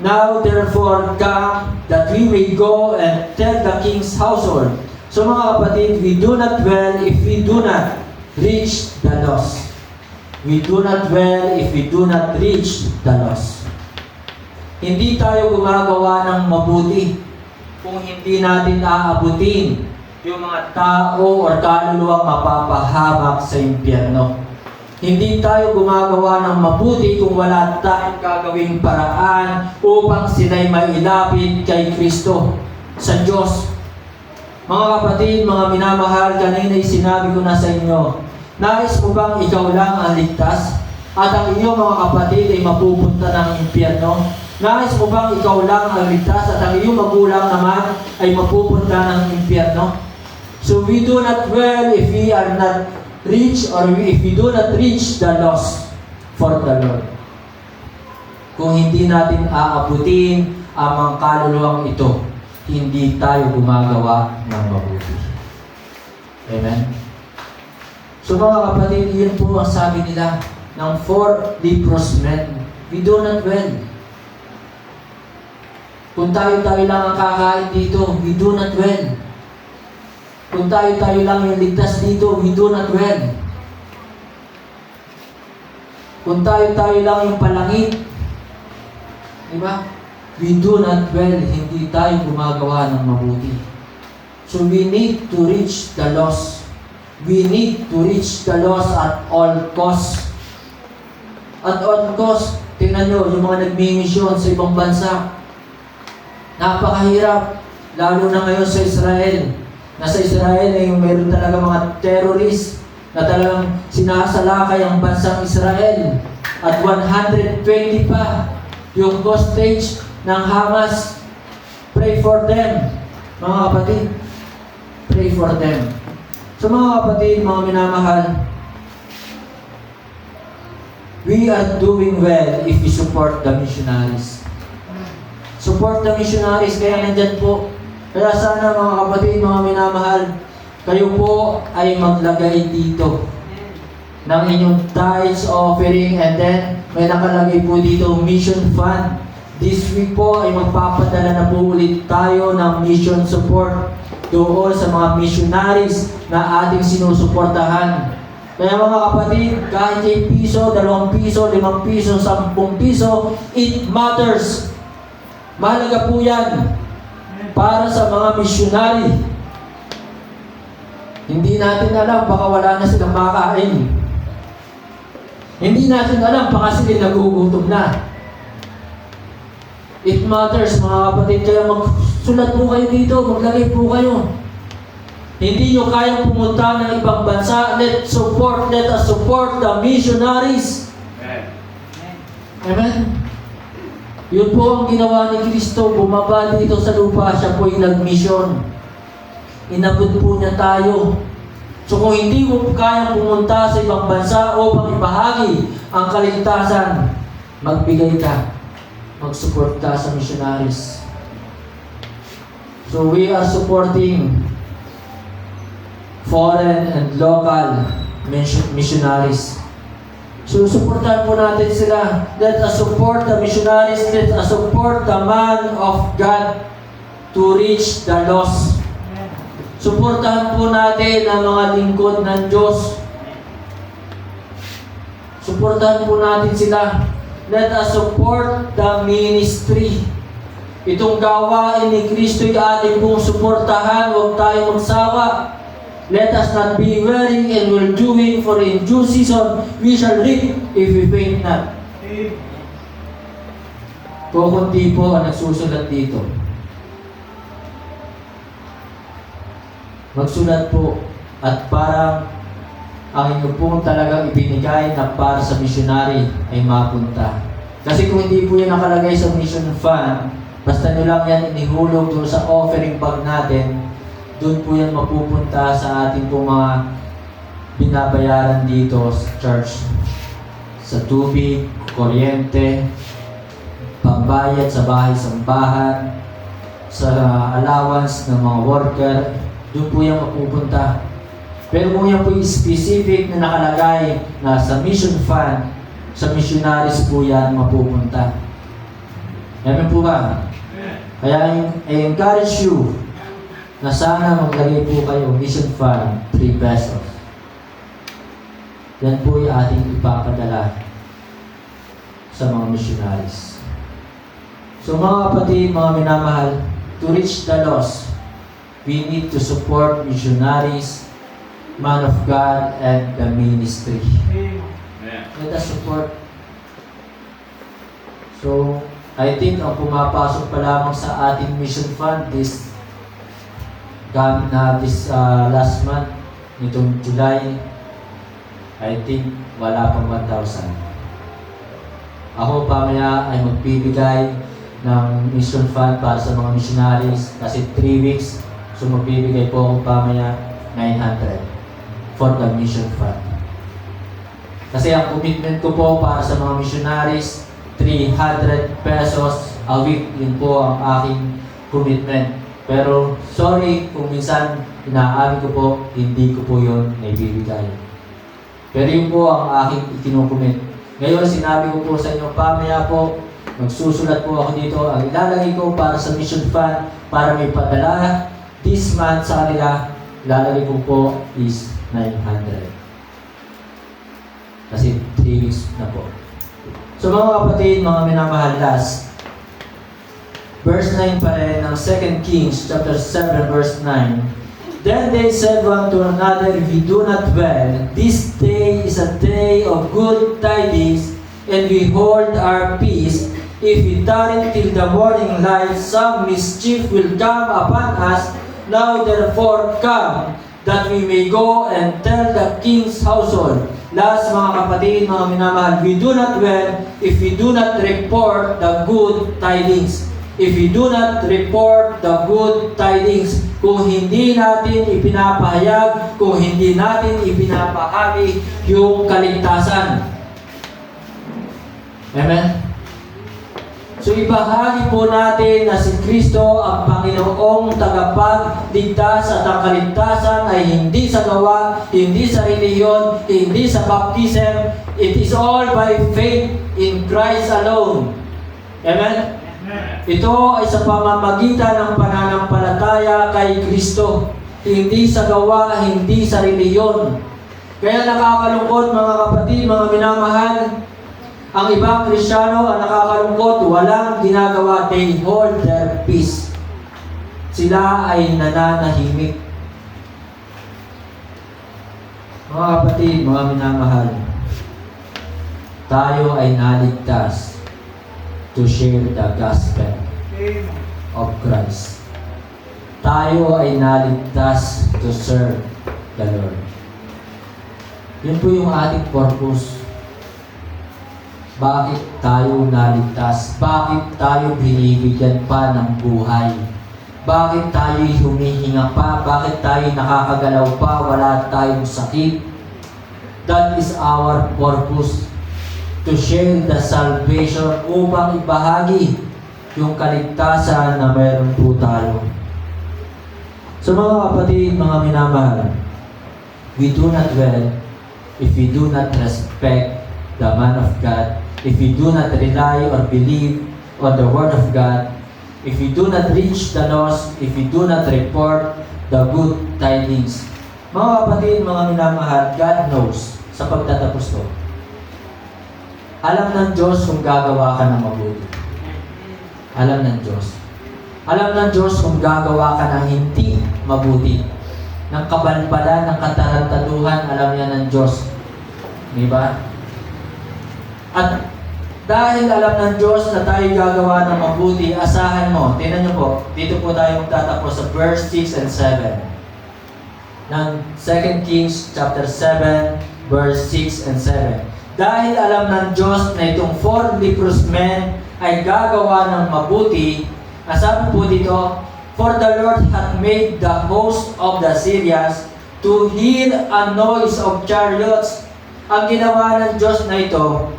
Now therefore come, that we may go and tell the king's household. So mga kapatid, we do not well if we do not reach the lost. We do not well if we do not reach the lost. Hindi tayo gumagawa ng mabuti kung hindi natin aabutin yung mga tao o kaluluwang mapapahamak sa impyerno. Hindi tayo gumagawa ng mabuti kung wala tayong gagawing paraan upang sila'y mailapit kay Kristo, sa Diyos. Mga kapatid, mga minamahal, kanina'y sinabi ko na sa inyo, nais mo bang ikaw lang ang ligtas at ang iyong mga kapatid ay mapupunta ng impyerno? Nais mo bang ikaw lang ang ligtas at ang iyong magulang naman ay mapupunta ng impyerno? So we do not well if we are not rich or if we do not reach the lost for the Lord. Kung hindi natin aabutin ang mga kaluluwang ito, hindi tayo gumagawa ng mabuti. Amen? So mga kapatid, yun po ang sabi nila ng 4 leprous men. We do not well. Kung tayo lang ang kakain dito, we do not well. Kung tayo lang yung ligtas dito, we do not well. Kung tayo lang yung palangit, diba? We do not well, hindi tayo gumagawa ng mabuti. So we need to reach the lost. We need to reach the lost at all costs. At all costs, tingnan nyo, yung mga nagmimisyon sa ibang bansa, napakahirap, lalo na ngayon sa Israel. Nasa Israel ay mayroon talaga mga terrorists na talagang sinasalakay ang bansang Israel. At 120 pa yung hostage ng Hamas. Pray for them, mga kapatid. Pray for them. So mga kapatid, mga minamahal, we are doing well if we support the missionaries. Support the missionaries, kaya nandyan po. Kaya sana mga kapatid, mga minamahal, kayo po ay maglagay dito ng inyong tithes offering, and then may nakalagay po dito mission fund. This week po ay magpapadala na po ulit tayo ng mission support doon sa mga missionaries na ating sinusuportahan. Kaya mga kapatid, kahit 1 piso, 2 piso, 5 piso, 10 piso, it matters. Mahalaga po yan para sa mga missionary. Hindi natin alam, baka wala na silang makakain. Hindi natin alam, baka sila nagugutom na. It matters, mga kapatid. Kaya magsulat po kayo dito, maglagay po kayo. Hindi nyo kayang pumunta ng ibang bansa. Let us support the missionaries. Amen. Yun po ang ginawa ni Kristo. Bumaba dito sa lupa, siya po yung nag-mission. Inabot po niya tayo. So kung hindi mo kayang pumunta sa ibang bansa o ibahagi ang kaligtasan, magbigay ka. Mag-support ka sa missionaries. So we are supporting foreign and local missionaries. So suportahan po natin sila. Let us support the missionaries. Let us support the man of God to reach the lost. Suportahan po natin ang mga lingkod ng Diyos. Suportahan po natin sila. Let us support the ministry. Itong gawain ni Kristo ay ating pong suportahan. Huwag tayong magsawa. Let us not be weary and well-doing, for in due season we shall reap if we faint not. Kukunti po ang nagsusulat dito. Magsulat po at parang ang inyo pong talagang ibinigay na para sa missionary ay mapunta. Kasi kung hindi po yan nakalagay sa mission fund, basta nyo lang yan inihulog doon sa offering bag natin, doon po yan mapupunta sa ating po mga binabayaran dito sa church. Sa tubig, kuryente, pambayad sa bahay-sambahan, sa allowance ng mga worker, doon po yan mapupunta. Pero kung yan po yung specific na nakalagay na sa mission fund, sa missionaries po yan mapupunta. Amen po ba? Kaya I encourage you na sana maglagay po kayo mission fund 3 pesos. Yan po yung ating ipapadala sa mga missionaries. So mga kapatid, mga minamahal, to reach the lost, we need to support missionaries, man of God, and the ministry. Let us support. So, I think ang pumapasok pa lamang sa ating mission fund this last month, nitong July, I think wala pang 1,000. Ako pamaya ay magbibigay ng mission fund para sa mga missionaries kasi 3 weeks, so magbibigay po ako pamaya 900 for the mission fund. Kasi ang commitment ko po para sa mga missionaries, 300 pesos a week, yun po ang aking commitment. Pero sorry kung minsan inaamin ko po, hindi ko po yun naibibigay. Pero yun po ang aking ikinukumit. Ngayon sinabi ko po sa inyo, pamaya po, magsusulat po ako dito, ang ilalagay ko para sa mission fund, para may padala this month sa kanila, ilalagay ko po is 900. Kasi 3 weeks na po. So mga kapatid, mga minamahal, last verse 9 pa rin ng 2 Kings chapter 7 verse 9. Then they said one to another, if we do not well, this day is a day of good tidings, and we hold our peace. If we tarry till the morning light, some mischief will come upon us. Now therefore come, that we may go and tell the king's household. Last, mga kapatid, mga minamahal, we do not well if we do not report the good tidings. If we do not report the good tidings, kung hindi natin ipinapahayag, kung hindi natin ipinapahagi yung kaligtasan. Amen? So ibahagi po natin na si Kristo ang Panginoong tagapagligtas at ang kaligtasan ay hindi sa gawa, hindi sa relihiyon, hindi sa baptism. It is all by faith in Christ alone. Amen? Ito ay sa pamamagitan ng pananampalataya kay Kristo. Hindi sa gawa, hindi sa relihiyon. Kaya nakakalungkot mga kapatid, mga minamahal, ang ibang Kristiyano ang nakakalungkot, walang ginagawa, they hold their peace. Sila ay nananahimik. Mga kapatid, mga minamahal, tayo ay naligtas to share the gospel of Christ. Tayo ay naligtas to serve the Lord. Yun po yung ating purpose. Bakit tayo naligtas? Bakit tayo binibigyan pa ng buhay? Bakit tayo humihinga pa? Bakit tayo nakakagalaw pa? Wala tayong sakit? That is our purpose. To share the salvation upang ibahagi yung kaligtasan na meron po tayo. So mga kapatid, mga minamahal, we do not well if we do not respect the man of God, if we do not rely or believe on the Word of God, if we do not reach the lost, if we do not report the good tidings. Mga kapatid, mga minamahal, God knows sa pagtatapos to. Alam ng Diyos kung gagawa ka ng mabuti. Alam ng Diyos. Alam ng Diyos kung gagawa ka ng hindi mabuti. Ng kabalbalan, ng katarantaduhan, alam yan ng Diyos. Di ba? At dahil alam ng Diyos na tayo gagawa ng mabuti, asahan mo. Tingnan niyo po, dito po tayo magtatapos sa verse 6 and 7. Ng 2 Kings chapter 7, verse 6 and 7. Dahil alam ng Diyos na itong 4 leprous men ay gagawa ng mabuti, sabi po dito, for the Lord hath made the host of the Syrians to hear a noise of chariots. Ang ginawa ng Diyos na ito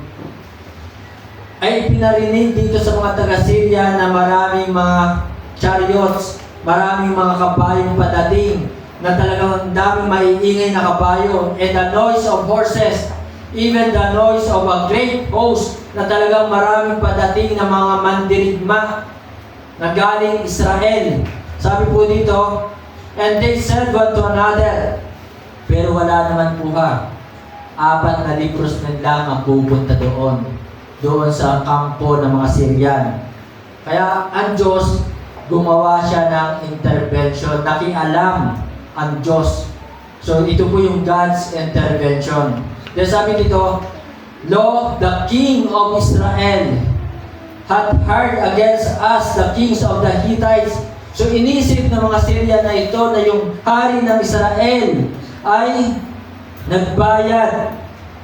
ay pinarinig dito sa mga taga-Syria na maraming mga chariots, maraming mga kabayong padating, na talagang daming maiingay na kabayo, and the noise of horses, even the noise of a great host, na talagang maraming padating na mga mandirigma na galing Israel. Sabi po dito, and they said one to another, pero wala naman po ha. 4 na leprous men lang ang pupunta doon sa kampo ng mga Syrian. Kaya ang Diyos, gumawa siya ng intervention. Nakialam ang Diyos. So ito po yung God's intervention. Then sabi dito, Lo, the King of Israel hath heard against us the kings of the Hittites. So inisip ng mga Syrian na ito na yung hari ng Israel ay nagbayad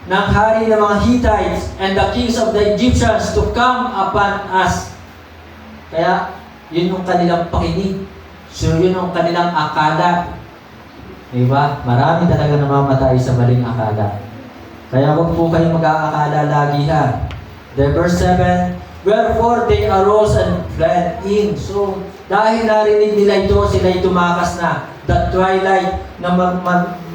ng hari ng mga Hittites and the kings of the Egyptians to come upon us. Kaya, yun yung kanilang pakinig. So, yun yung kanilang akala. Diba? Marami talaga namamatay sa maling akala. Kaya huwag po kayong mag-aakala lagi ha. The verse 7, wherefore they arose and fled in. So, dahil narinig nila ito, sila'y tumakas na. The twilight na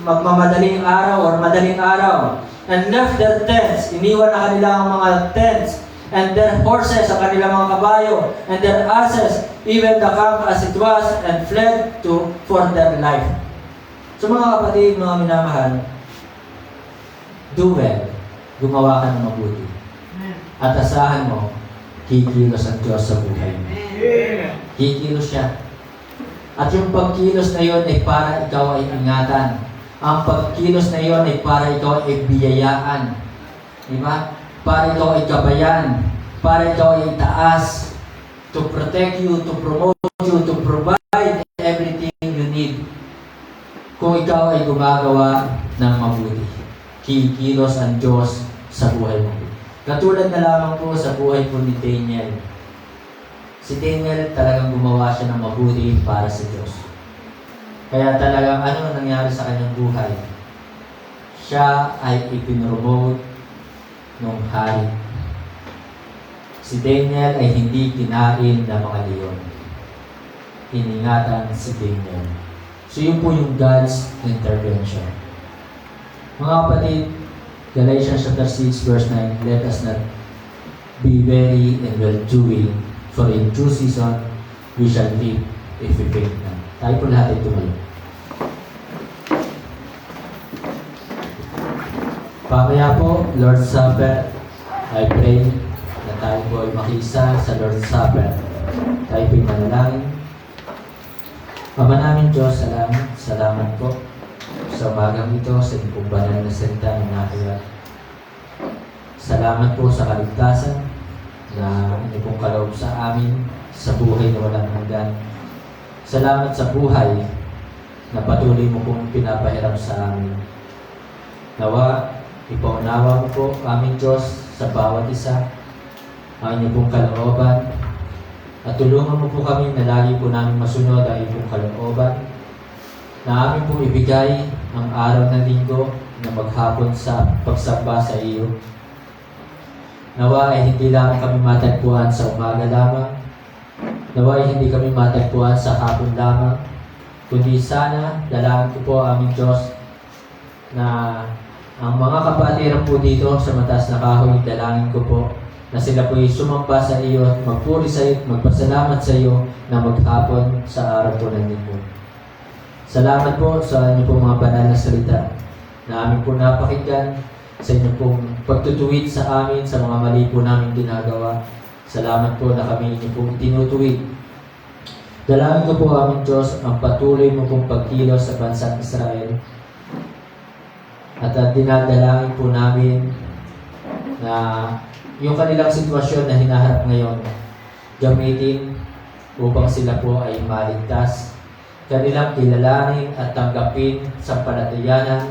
magmamadaling araw or madaling araw. And left their tents. Iniwan na kanilang mga tents. And their horses, ang kanilang mga kabayo. And their asses, even the camp as it was, and fled for their life. So mga kapatid, mga minamahal, do well. Gumawa ka ng mabuti. At asahan mo, kikilos ang Diyos sa buhay mo. Kikilos siya. At yung pagkilos na yun ay para ikaw ay ingatan. Ang pagkilos na iyon ay para ikaw ay biyayaan. Diba? Para ikaw ay gabayan. Para ikaw ay itaas. To protect you, to promote you, to provide everything you need. kung ikaw ay gumagawa ng mabuti. Kikilos ang Diyos sa buhay mo. Katulad na lamang po sa buhay po ni Daniel. Si Daniel talagang gumawa siya ng mabuti para sa Diyos. Kaya talagang ano nangyari sa kanyang buhay? Siya ay ipinromote ng hari. Si Daniel ay hindi kinain ng mga leon. Iningatan si Daniel. So yun po yung God's intervention. Mga kapatid, Galatians chapter 6 verse 9, let us not be weary and well doing, for in due season we shall reap if we faint not. Tayo po lahat ay tumayo. Pamaya po, Lord's Supper, I pray na tayo po ay makisa sa Lord's Supper. Tayo po ay manalangin. Ama namin Diyos, salamat po sa umagang ito, sa inyong banal na salita ng nakilat. Salamat po sa kaligtasan na inyong pong kaloob sa amin, sa buhay na walang hanggan. Salamat sa buhay na patuloy mo pong pinapahiram sa amin. Nawa, ipaunawa mo po aming Diyos sa bawat isa, ang inyong pong kalooban, at tulungan mo po kami na lagi po namin masunod ang inyong kalooban, na amin pong ibigay ang araw ng linggo na maghapon sa pagsamba sa iyo. Nawa ay hindi lang kami matagpuan sa umaga lamang, nawa ay hindi kami matagpuan sa hapon lamang, kundi sana, dalangin ko po aming Diyos na ang mga kapatiran po dito sa mataas na kahoy, dalangin ko po na sila po ay sumamba sa iyo at magpuri sa iyo, magpasalamat sa iyo na maghapon sa araw po ng linggo. Salamat po sa inyo pong mga banal na salita na amin po napakinggan, sa inyo pong pagtutuwid sa amin sa mga mali po namin ginagawa. Salamat po na kami inyo pong tinutuwid. Dalangin ko po aming Diyos ang patuloy mo pong pagkilos sa bansang Israel. At dinadalangin po namin na yung kanilang sitwasyon na hinaharap ngayon, gamitin upang sila po ay maligtas. Kanilang kilalanin at tanggapin sa panatayanan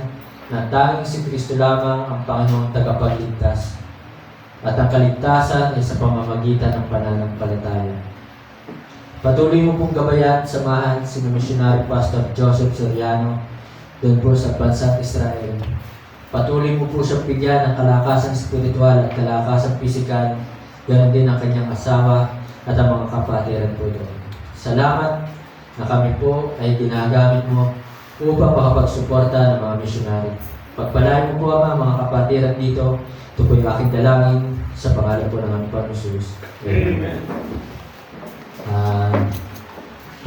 na tanging si Kristo lamang ang Panginoong tagapagligtas. At ang kaligtasan ay sa pamamagitan ng pananampalataya. Patuloy mo pong gabayan, samahan si Missionary Pastor Joseph Soriano doon po sa bansang Israel. Patuloy mo po siyang bigyan ng kalakasang spiritual at kalakasang pisikal, ganoon din ang kanyang asawa at ang mga kapatiran po doon. Salamat na kami po ay ginagamit mo upang makapagsuporta ng mga misyonary. Pagpalain mo po ang mga kapatiran dito. Ito po yung aking dalangin sa pangalan po ng aming Panginoon Jesus. Amen.